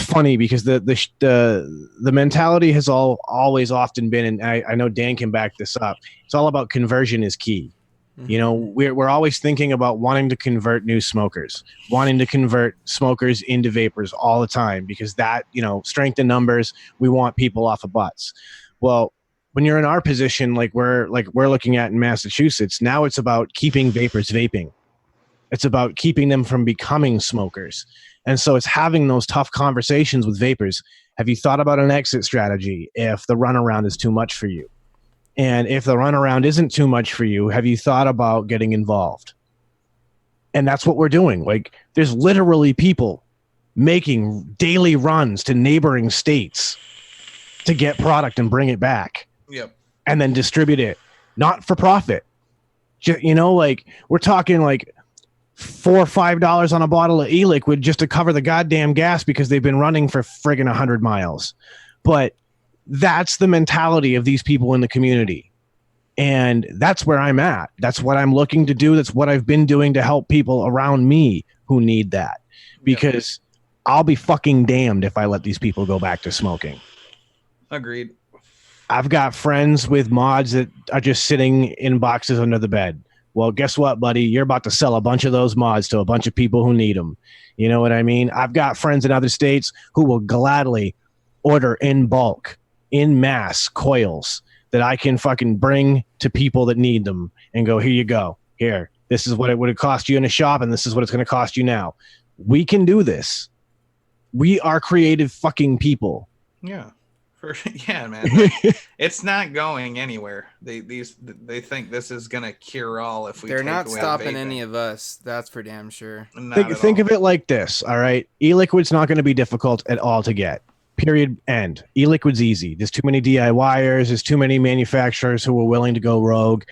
funny because the mentality has always often been, and I know Dan can back this up, it's all about conversion is key. We're always thinking about wanting to convert new smokers, wanting to convert smokers into vapors all the time, because that, strength in numbers, we want people off of butts. Well, when you're in our position, like we're looking at in Massachusetts, now it's about keeping vapors vaping. It's about keeping them from becoming smokers. And so it's having those tough conversations with vapors. Have you thought about an exit strategy if the runaround is too much for you? And if the runaround isn't too much for you, have you thought about getting involved? And that's what we're doing. Like, there's literally people making daily runs to neighboring states to get product and bring it back. Yep. And then distribute it, not for profit. We're talking like $4 or $5 on a bottle of e-liquid just to cover the goddamn gas because they've been running for friggin' 100 miles. But that's the mentality of these people in the community. And that's where I'm at. That's what I'm looking to do. That's what I've been doing to help people around me who need that. Because I'll be fucking damned if I let these people go back to smoking. Agreed. I've got friends with mods that are just sitting in boxes under the bed. Well, guess what, buddy? You're about to sell a bunch of those mods to a bunch of people who need them. You know what I mean? I've got friends in other states who will gladly order in bulk, in mass coils that I can fucking bring to people that need them and go, here you go. Here, this is what it would have cost you in a shop, and this is what it's going to cost you now. We can do this. We are creative fucking people. Yeah. Yeah, man. Like, it's not going anywhere. They think this is gonna cure all if we. They're take not away stopping vaping. any of us. That's for damn sure. Think of it like this. All right, e-liquid's not going to be difficult at all to get. Period. End. E-liquid's easy. There's too many DIYers. There's too many manufacturers who are willing to go rogue.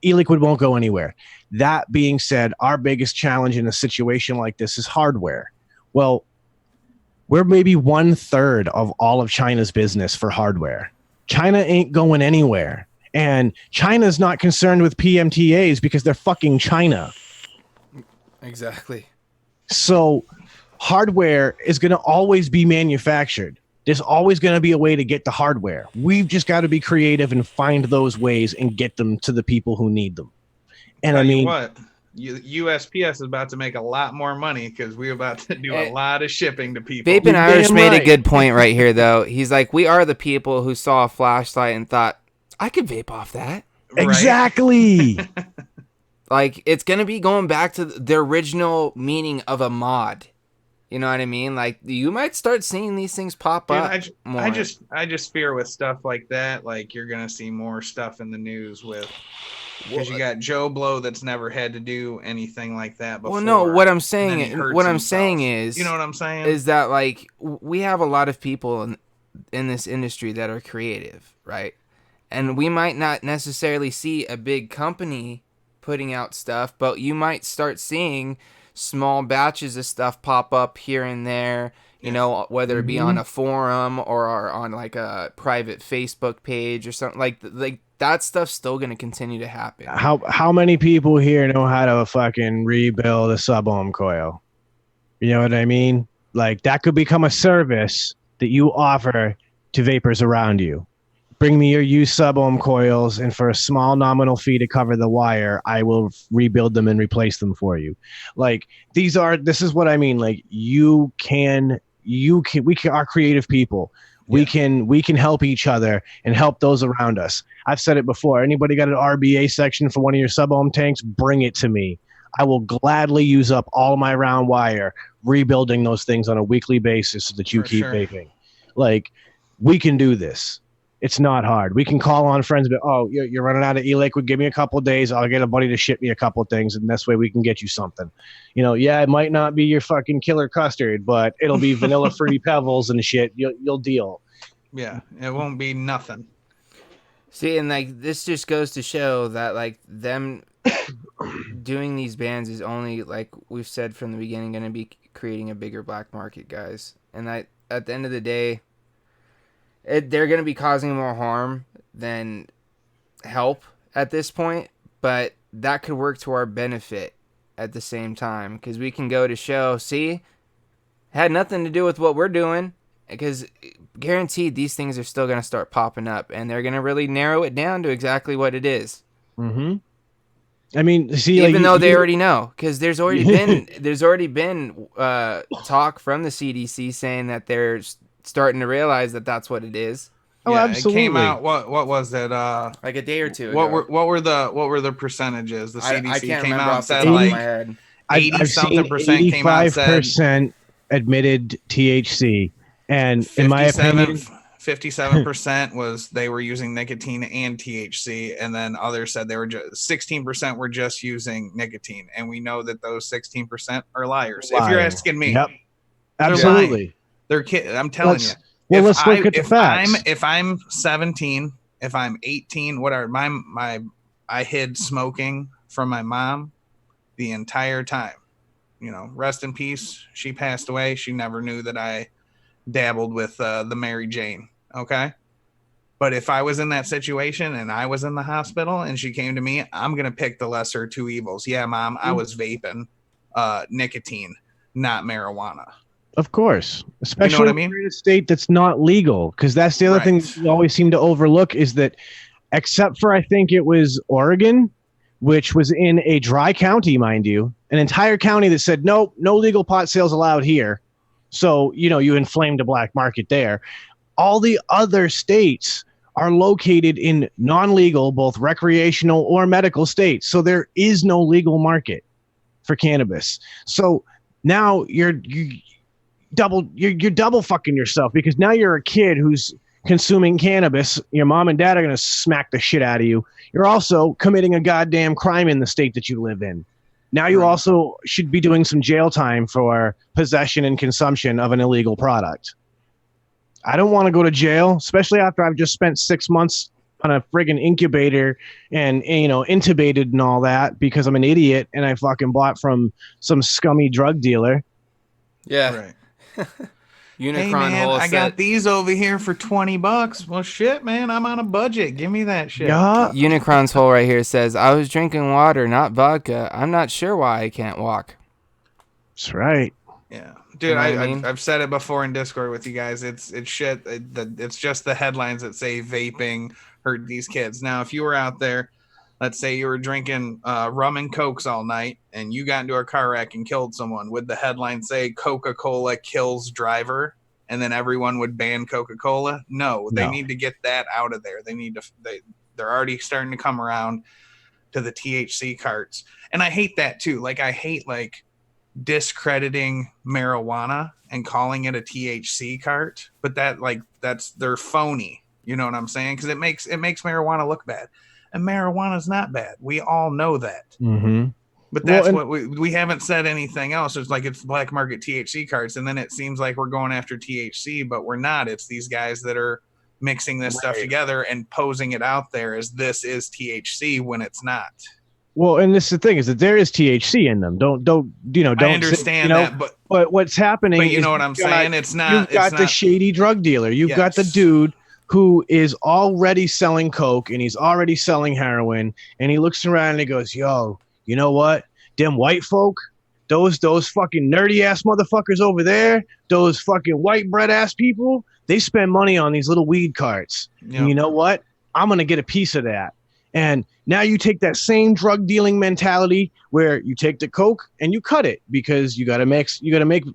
E-liquid won't go anywhere. That being said, our biggest challenge in a situation like this is hardware. Well, we're maybe 1/3 of all of China's business for hardware. China ain't going anywhere. And China's not concerned with PMTAs because they're fucking China. Exactly. So hardware is going to always be manufactured. There's always going to be a way to get the hardware. We've just got to be creative and find those ways and get them to the people who need them. And Tell I mean, you what, USPS is about to make a lot more money because we're about to do a lot of shipping to people. Vape and Irish damn made a right. good point right here, though. He's like, we are the people who saw a flashlight and thought, I could vape off that. Right? exactly. Like, it's going to be going back to the original meaning of a mod. You know what I mean? Like, you might start seeing these things pop Dude, up more. I just fear with stuff like that, like you're gonna see more stuff in the news with, because you got Joe Blow that's never had to do anything like that before. Well, no, what I'm and saying, then he hurts what I'm himself. saying is, you know what I'm saying? is that like we have a lot of people in this industry that are creative, right? And we might not necessarily see a big company putting out stuff, but you might start seeing small batches of stuff pop up here and there, you know, whether it be on a forum or on like a private Facebook page or something like that stuff's still going to continue to happen. How many people here know how to fucking rebuild a sub-ohm coil? You know what I mean? Like, that could become a service that you offer to vapors around you. Bring me your used sub-ohm coils, and for a small nominal fee to cover the wire, I will rebuild them and replace them for you. Like, this is what I mean. Like, we are creative people. We can help each other and help those around us. I've said it before. Anybody got an RBA section for one of your sub-ohm tanks? Bring it to me. I will gladly use up all of my round wire rebuilding those things on a weekly basis so that you keep vaping. Like, we can do this. It's not hard. We can call on friends, but you're running out of e-liquid. Give me a couple of days. I'll get a buddy to ship me a couple of things, and this way we can get you something. It might not be your fucking killer custard, but it'll be vanilla fruity pebbles and shit. You'll deal. Yeah, it won't be nothing. See, and like this just goes to show that like them doing these bans is only, like we've said from the beginning, going to be creating a bigger black market, guys. And at the end of the day, they're going to be causing more harm than help at this point, but that could work to our benefit at the same time, because we can go to show, see, had nothing to do with what we're doing, because guaranteed these things are still going to start popping up, and they're going to really narrow it down to exactly what it is. Mm-hmm. I mean, see, even though they already know, because there's already been talk from the CDC saying that they're starting to realize that that's what it is. Oh, yeah, absolutely. It came out. What was it? Like a day or two ago. What were the percentages? The CDC I can't came remember out and off the said top of like my head. 80-something% came out and said 85% admitted THC, and in my opinion, 57% was they were using nicotine and THC, and then others said they were just 16% were just using nicotine, and we know that those 16% are liars. If you're asking me, yep, they're absolutely, lying. They're kidding. I'm telling you. Well, let's look at the facts. If I'm 17, if I'm 18, whatever, I hid smoking from my mom the entire time. Rest in peace. She passed away. She never knew that I dabbled with the Mary Jane. Okay. But if I was in that situation and I was in the hospital and she came to me, I'm going to pick the lesser two evils. Yeah, Mom, I was vaping nicotine, not marijuana. Of course, especially in a state that's not legal, because that's the other thing we always seem to overlook is that, except for I think it was Oregon, which was in a dry county, mind you, an entire county that said, nope, no legal pot sales allowed here. So, you inflamed a black market there. All the other states are located in non-legal, both recreational or medical states. So there is no legal market for cannabis. So now you're double fucking yourself, because now you're a kid who's consuming cannabis. Your mom and dad are going to smack the shit out of you. You're also committing a goddamn crime in the state that you live in. Now you also should be doing some jail time for possession and consumption of an illegal product. I don't want to go to jail, especially after I've just spent 6 months on a friggin' incubator and intubated and all that because I'm an idiot and I fucking bought from some scummy drug dealer. Yeah. Right. Unicron hey man, whole I set. got these over here for $20. Well, shit, man, I'm on a budget. Give me that shit. Yeah. Unicron's hole right here says, I was drinking water, not vodka. I'm not sure why I can't walk. That's right. Yeah, dude, You know what I mean? I've said it before in Discord with you guys. It's shit. It's just the headlines that say vaping hurt these kids. Now, if you were out there, let's say you were drinking rum and cokes all night and you got into a car wreck and killed someone, would the headline say Coca-Cola kills driver and then everyone would ban Coca-Cola? No, they need to get that out of there. They're already starting to come around to the THC carts. And I hate that too. Like I hate discrediting marijuana and calling it a THC cart, but they're phony. You know what I'm saying? Because it makes marijuana look bad. And marijuana's not bad. We all know that. Mm-hmm. But that's what we haven't said anything else. It's like it's black market THC cards, and then it seems like we're going after THC, but we're not. It's these guys that are mixing this stuff together and posing it out there as this is THC when it's not. Well, and this is the thing is that there is THC in them. Don't I understand that, but what's happening? But you know what I'm saying? It's not. You've got the shady drug dealer. You've got the dude who is already selling coke and he's already selling heroin, and he looks around and he goes, yo, you know what? Them white folk, those fucking nerdy ass motherfuckers over there, those fucking white bread ass people, they spend money on these little weed carts. Yep. And you know what? I'm going to get a piece of that. And now you take that same drug dealing mentality where you take the coke and you cut it because you got to make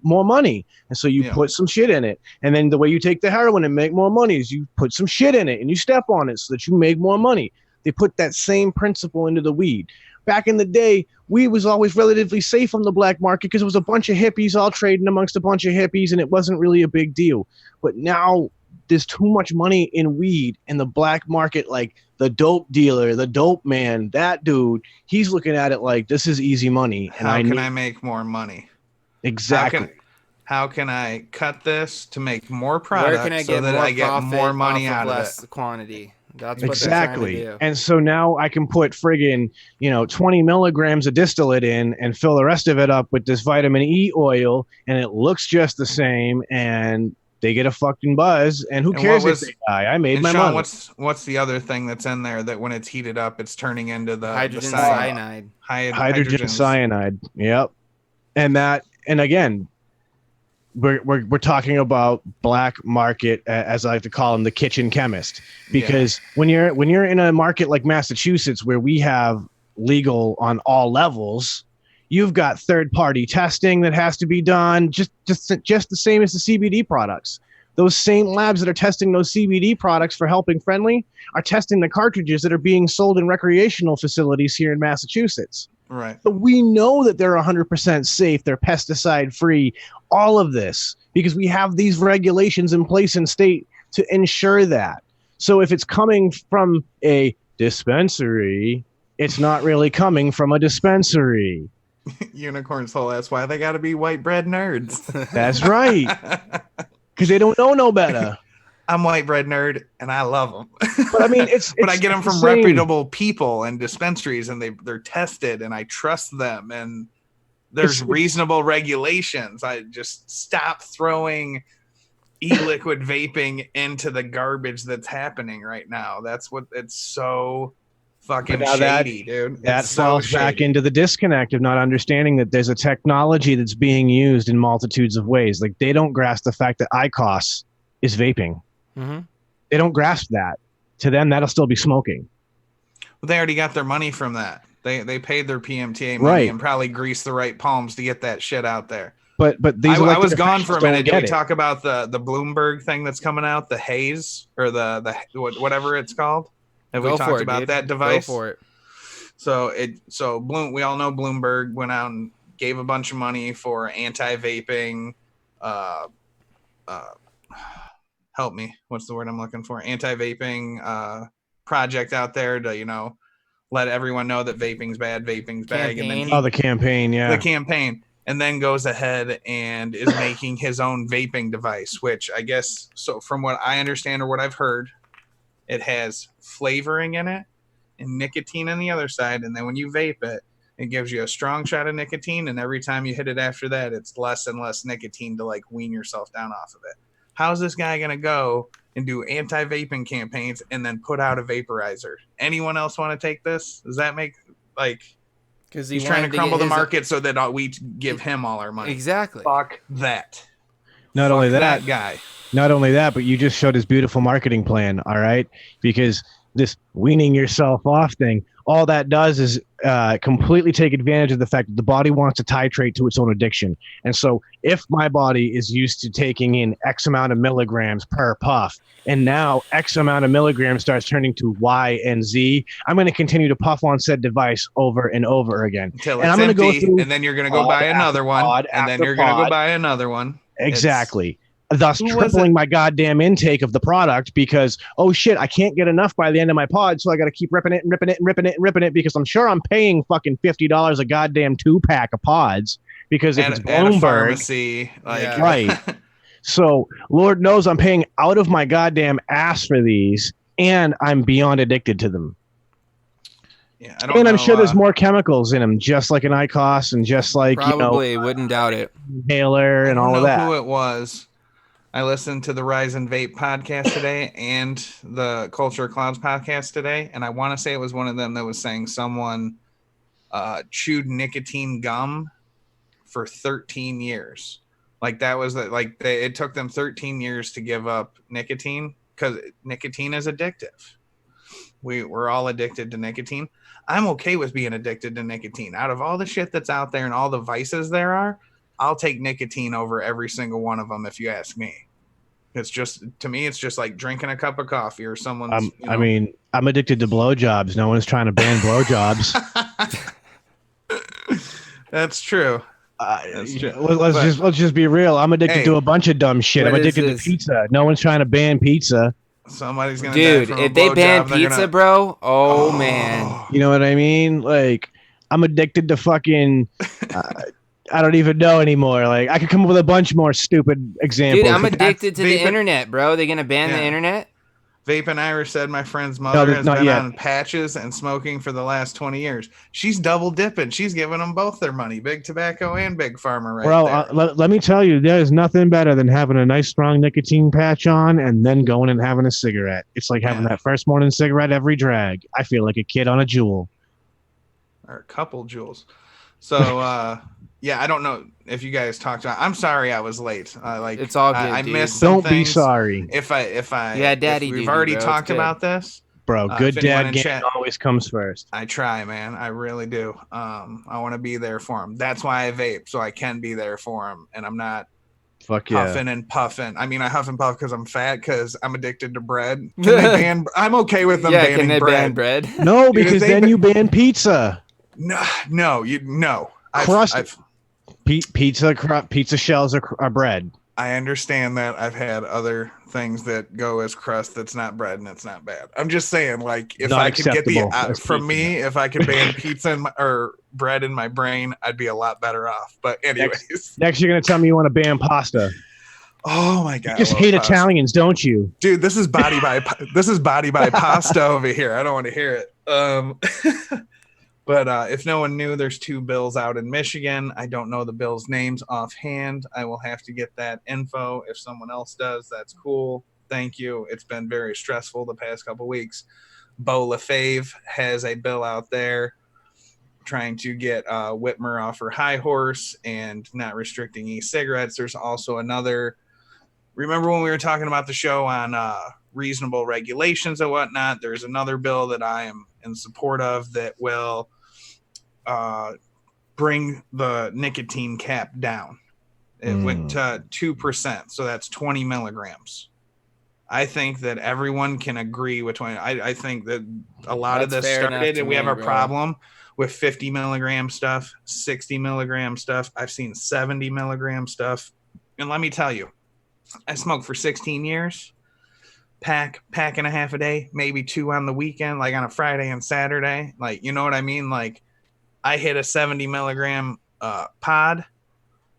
more money. And so you put some shit in it. And then the way you take the heroin and make more money is you put some shit in it and you step on it so that you make more money. They put that same principle into the weed. Back in the day, weed was always relatively safe on the black market because it was a bunch of hippies all trading amongst a bunch of hippies and it wasn't really a big deal. But now there's too much money in weed in the black market. Like the dope dealer, the dope man, that dude, he's looking at it like this is easy money. And How can I make more money? Exactly. How can I cut this to make more product Where can I so get that more I get profit more money off out of less it? quantity? That's what they're trying to Exactly. do. And so now I can put friggin', 20 milligrams of distillate in and fill the rest of it up with this vitamin E oil, and it looks just the same, and they get a fucking buzz, and who cares if they die? I made my Sean, money. what's the other thing that's in there that when it's heated up, it's turning into the Hydrogen the cyanide. Hydrogen cyanide. Yep. And again, we're talking about black market, as I like to call them, the kitchen chemist, because when you're in a market like Massachusetts where we have legal on all levels, you've got third party testing that has to be done just the same as the CBD products. Those same labs that are testing those CBD products for Helping Friendly are testing the cartridges that are being sold in recreational facilities here in Massachusetts. Right. But we know that they're 100% safe. They're pesticide free. All of this because we have these regulations in place in state to ensure that. So if it's coming from a dispensary, it's not really coming from a dispensary. Unicorns whole ass. Why they got to be white bread nerds? That's right. Because they don't know no better. I'm white bread nerd and I love them. But I mean, but I get them from reputable people and dispensaries, and they're tested, and I trust them, and there's reasonable regulations. I just stop throwing e-liquid vaping into the garbage that's happening right now. That's what it's so fucking shady, dude. That falls back into the disconnect of not understanding that there's a technology that's being used in multitudes of ways. Like they don't grasp the fact that IQOS is vaping. Mm-hmm. They don't grasp that. To them, that'll still be smoking. Well, they already got their money from that. They paid their PMTA money and probably greased the right palms to get that shit out there. But these I was gone for a minute. Did we talk about the Bloomberg thing that's coming out, the haze or the whatever it's called? Have we talked about that device? Go for it. So we all know Bloomberg went out and gave a bunch of money for anti-vaping. Help me. What's the word I'm looking for? Anti-vaping project out there to let everyone know that vaping's bad, vaping's bad. And then the campaign, yeah. The campaign. And then goes ahead and is making his own vaping device, which I guess, so from what I understand or what I've heard, it has flavoring in it and nicotine on the other side. And then when you vape it, it gives you a strong shot of nicotine. And every time you hit it after that, it's less and less nicotine to like wean yourself down off of it. How's this guy going to go and do anti-vaping campaigns and then put out a vaporizer? Anyone else want to take this? Does that make because he's trying to crumble the market so that we give him all our money? Exactly. Fuck that. Not only that guy. Not only that, but you just showed his beautiful marketing plan. All right, because this weaning yourself off thing, all that does is completely take advantage of the fact that the body wants to titrate to its own addiction. And so if my body is used to taking in X amount of milligrams per puff, and now X amount of milligrams starts turning to Y and Z, I'm going to continue to puff on said device over and over again. Until it's empty, and then you're going to go buy another one, and then you're going to go buy another one. Exactly. Thus tripling my goddamn intake of the product because, oh shit, I can't get enough by the end of my pod, so I got to keep ripping it and ripping it and ripping it and ripping it because I'm sure I'm paying fucking $50 a goddamn 2-pack of pods because if it's Bloomberg, pharmacy, right. So Lord knows I'm paying out of my goddamn ass for these, and I'm beyond addicted to them. Yeah, I'm sure there's more chemicals in them, just like an IQOS and just like wouldn't doubt it, inhaler and all of that. Who it was? I listened to the Rise and Vape podcast today and the Culture of Clouds podcast today, and I want to say it was one of them that was saying someone chewed nicotine gum for 13 years. Like that was it took them 13 years to give up nicotine because nicotine is addictive. We're all addicted to nicotine. I'm okay with being addicted to nicotine. Out of all the shit that's out there and all the vices there are, I'll take nicotine over every single one of them if you ask me. It's just, to me, it's just like drinking a cup of coffee or someone's. I mean, I'm addicted to blowjobs. No one's trying to ban blowjobs. That's true. That's true. Let's just be real. I'm addicted to a bunch of dumb shit. What I'm is addicted to this? pizza. No one's trying to ban pizza. Somebody's gonna Dude, die from a if they ban blowjob, they're pizza, gonna- bro, oh man. You know what I mean? Like, I'm addicted to fucking. I don't even know anymore. Like, I could come up with a bunch more stupid examples. Dude, I'm addicted to the Vaping- internet, bro. They're gonna ban the Yeah. internet? Vape and Irish said my friend's mother has not been yet. on patches and smoking for the last 20 years. She's double dipping. She's giving them both their money, big tobacco and big pharma, right Bro, there. let me tell you, there's nothing better than having a nice strong nicotine patch on and then going and having a cigarette. It's like having Yeah. that first morning cigarette every drag. I feel like a kid on a jewel. Or a couple jewels. So, yeah, I don't know if you guys talked about. I'm sorry I was late. It's all good, I dude. missed some Don't be things. sorry, If Yeah, daddy if we've duty, already bro. It's talked good. about this. bro. Good if anyone dad in game chat- always comes first. I try, man. I really do. I want to be there for him. That's why I vape, so I can be there for him, and I'm not Fuck yeah. huffing and puffing. I mean, I huff and puff because I'm fat, because I'm addicted to bread. Can they ban? I'm okay with them Yeah, banning can they ban bread. bread? No, Dude, if because they then you ban pizza. No, you no. Crust. Pizza shells are bread. I understand that. I've had other things that go as crust that's not bread, and it's not bad. I'm just saying, like, if Not I could get the acceptable as from pizza. me, if I could ban pizza or bread in my brain, I'd be a lot better off. But anyways, Next, you're gonna tell me you want to ban pasta. oh my god, You just I love hate pasta. Italians, don't you? Dude, this is body by pasta over here. I don't want to hear it. But if no one knew, there's 2 bills out in Michigan. I don't know the bills' names offhand. I will have to get that info. If someone else does, that's cool. Thank you. It's been very stressful the past couple weeks. Bo LaFave has a bill out there trying to get Whitmer off her high horse and not restricting e-cigarettes. There's also another. Remember when we were talking about the show on reasonable regulations and whatnot? There's another bill that I am in support of that will bring the nicotine cap down. It went to 2%, so that's 20 milligrams. I think that everyone can agree with 20. I think that a lot of That's this fair enough started, to and we me, have a bro. problem with 50 milligram stuff, 60 milligram stuff. I've seen 70 milligram stuff. And let me tell you, I smoked for 16 years. Pack and a half a day, maybe 2 on the weekend, like on a Friday and Saturday. Like, you know what I mean? Like, I hit a 70 milligram pod.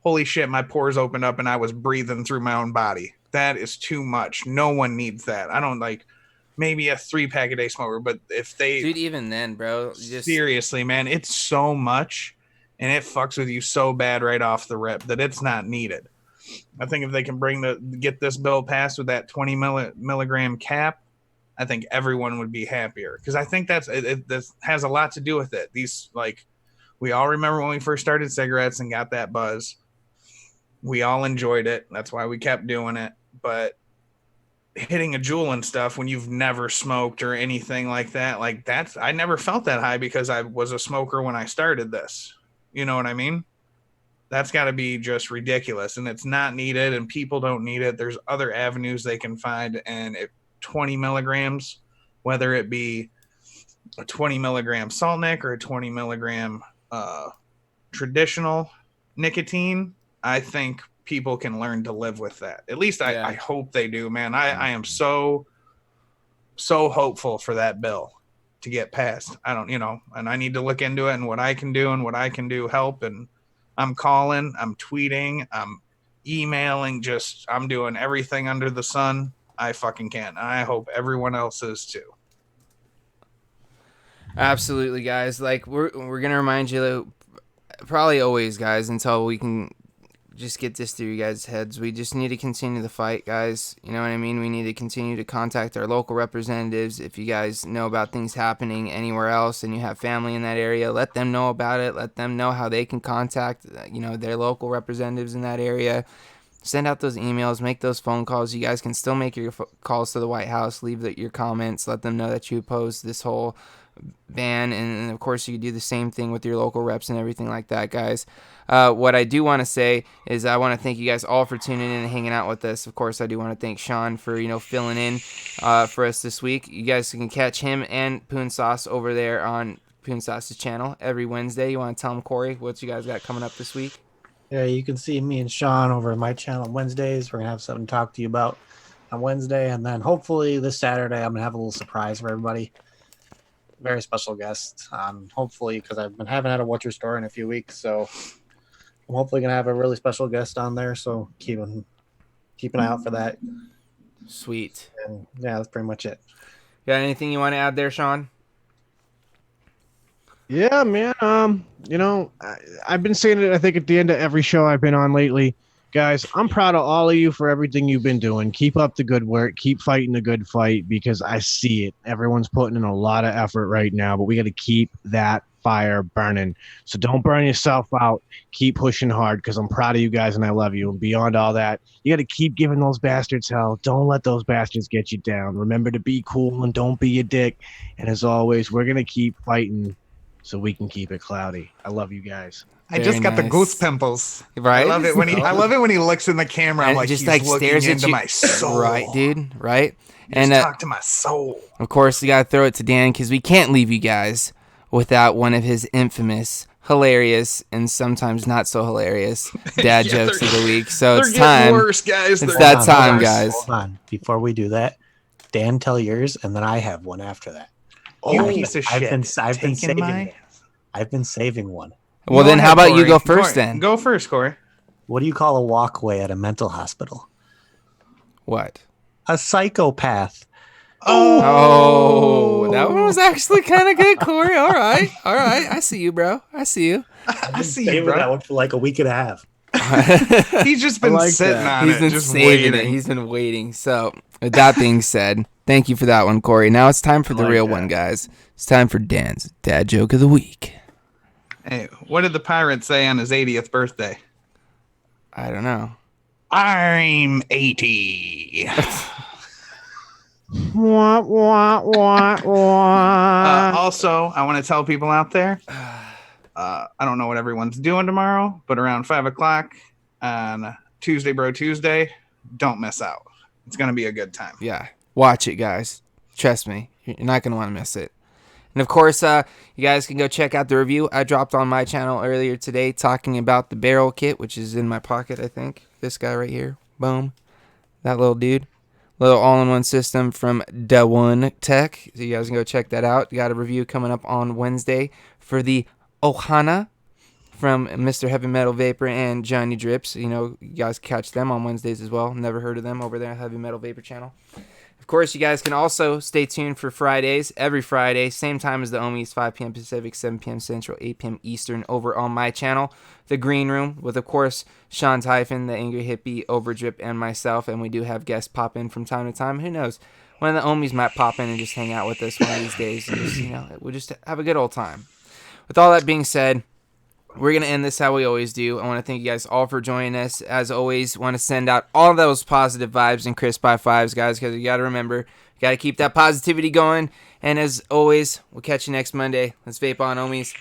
Holy shit, my pores opened up and I was breathing through my own body. That is too much. No one needs that. I don't like maybe a 3-pack a day smoker, but if they Dude, even then, bro, just seriously, man, it's so much and it fucks with you so bad right off the rip that it's not needed. I think if they can get this bill passed with that 20 milligram cap, I think everyone would be happier, because I think this has a lot to do with it. These, like, we all remember when we first started cigarettes and got that buzz. We all enjoyed it. That's why we kept doing it. But hitting a jewel and stuff when you've never smoked or anything like that, I never felt that high because I was a smoker when I started this. You know what I mean? That's got to be just ridiculous, and it's not needed, and people don't need it. There's other avenues they can find, and 20 milligrams, whether it be a 20 milligram salt nic or a 20 milligram traditional nicotine, I think people can learn to live with that. At least I hope they do, man. I am so hopeful for that bill to get passed. I don't, and I need to look into it and what I can do and what I can do help. And I'm calling, I'm tweeting, I'm emailing, I'm doing everything under the sun I fucking can. And I hope everyone else is too. absolutely, guys. Like, we're gonna remind you that probably always, guys, until we can just get this through you guys' heads. We just need to continue the fight, guys. You know what I mean? We need to continue to contact our local representatives. If you guys know about things happening anywhere else and you have family in that area, let them know about it. Let them know how they can contact, their local representatives in that area. Send out those emails, make those phone calls. You guys can still make your calls to the White House, leave your comments, let them know that you oppose this whole ban, and of course you could do the same thing with your local reps and everything like that, guys. What I do want to say is I want to thank you guys all for tuning in and hanging out with us. Of course, I do want to thank Sean for filling in for us this week. You guys can catch him and Poon Sauce over there on Poon Sauce's channel every Wednesday. You want to tell them, Corey, what you guys got coming up this week? Yeah, you can see me and Sean over at my channel on Wednesdays. We're gonna have something to talk to you about on Wednesday, and then hopefully this Saturday I'm gonna have a little surprise for everybody. Very special guest. Hopefully, because haven't had a Watcher Store in a few weeks, so I'm hopefully gonna have a really special guest on there. So keep an eye out for that. Sweet. And yeah, that's pretty much it. Got anything you want to add there, Sean? Yeah, man. I've been saying it, I think, at the end of every show I've been on lately. Guys, I'm proud of all of you for everything you've been doing. Keep up the good work. Keep fighting the good fight because I see it. Everyone's putting in a lot of effort right now, but we got to keep that fire burning. So don't burn yourself out. Keep pushing hard because I'm proud of you guys and I love you. And beyond all that, you got to keep giving those bastards hell. Don't let those bastards get you down. Remember to be cool and don't be a dick. And as always, we're going to keep fighting so we can keep it cloudy. I love you guys. I just got the goose pimples. Right? I love it when he looks in the camera. I'm And like, just he's like looking stares at into you. my soul. Right, dude. Right. And And talk to my soul. of course, you got to throw it to Dan because we can't leave you guys without one of his infamous, hilarious, and sometimes not so hilarious dad Yeah, jokes of the week. So They're it's getting time. worse, guys. It's They're that getting time, worse. guys. Hold on. Before we do that, Dan, tell yours, and then I have one after that. You I've- piece of I've shit. been Taking saving my- one. I've been saving one. Well, Go then how ahead, about you Corey. go first Corey, then? Go first, Corey. What do you call a walkway at a mental hospital? What? A psychopath. Oh, that one was actually kind of good, Corey. All right. I see you, bro. I see you. I see Saving you, that bro. one for like a week and a half. He's just been like sitting that. on He's it, been just saving waiting. it. He's been waiting. So, with that being said, thank you for that one, Corey. Now it's time for the like real that. one, guys. It's time for Dan's dad joke of the week. Hey, what did the pirate say on his 80th birthday? I don't know. I'm 80. Wah, wah, wah, wah. Also, I want to tell people out there, I don't know what everyone's doing tomorrow, but around 5 o'clock on Tuesday, Bro Tuesday, don't miss out. It's going to be a good time. Yeah, watch it, guys. Trust me, you're not gonna want to miss it. And of course, you guys can go check out the review I dropped on my channel earlier today, talking about the barrel kit, which is in my pocket. I think this guy right here, boom, that little dude, little all-in-one system from Da One Tech. So you guys can go check that out. Got a review coming up on Wednesday for the Ohana from Mr. Heavy Metal Vapor and Johnny Drips. You know, you guys catch them on Wednesdays as well. Never heard of them over there, Heavy Metal Vapor channel. Of course, you guys can also stay tuned for Fridays, every Friday, same time as the Ohmies, 5 p.m. Pacific, 7 p.m. Central, 8 p.m. Eastern, over on my channel, The Green Room, with, of course, Sean Typhon, the Angry Hippie, Overdrip, and myself. And we do have guests pop in from time to time. Who knows? One of the Ohmies might pop in and just hang out with us one of these days. And just, we'll just have a good old time. With all that being said, we're going to end this how we always do. I want to thank you guys all for joining us. As always, want to send out all those positive vibes and crisp high fives, guys, because you got to remember, you got to keep that positivity going. And as always, we'll catch you next Monday. Let's vape on, Ohmies.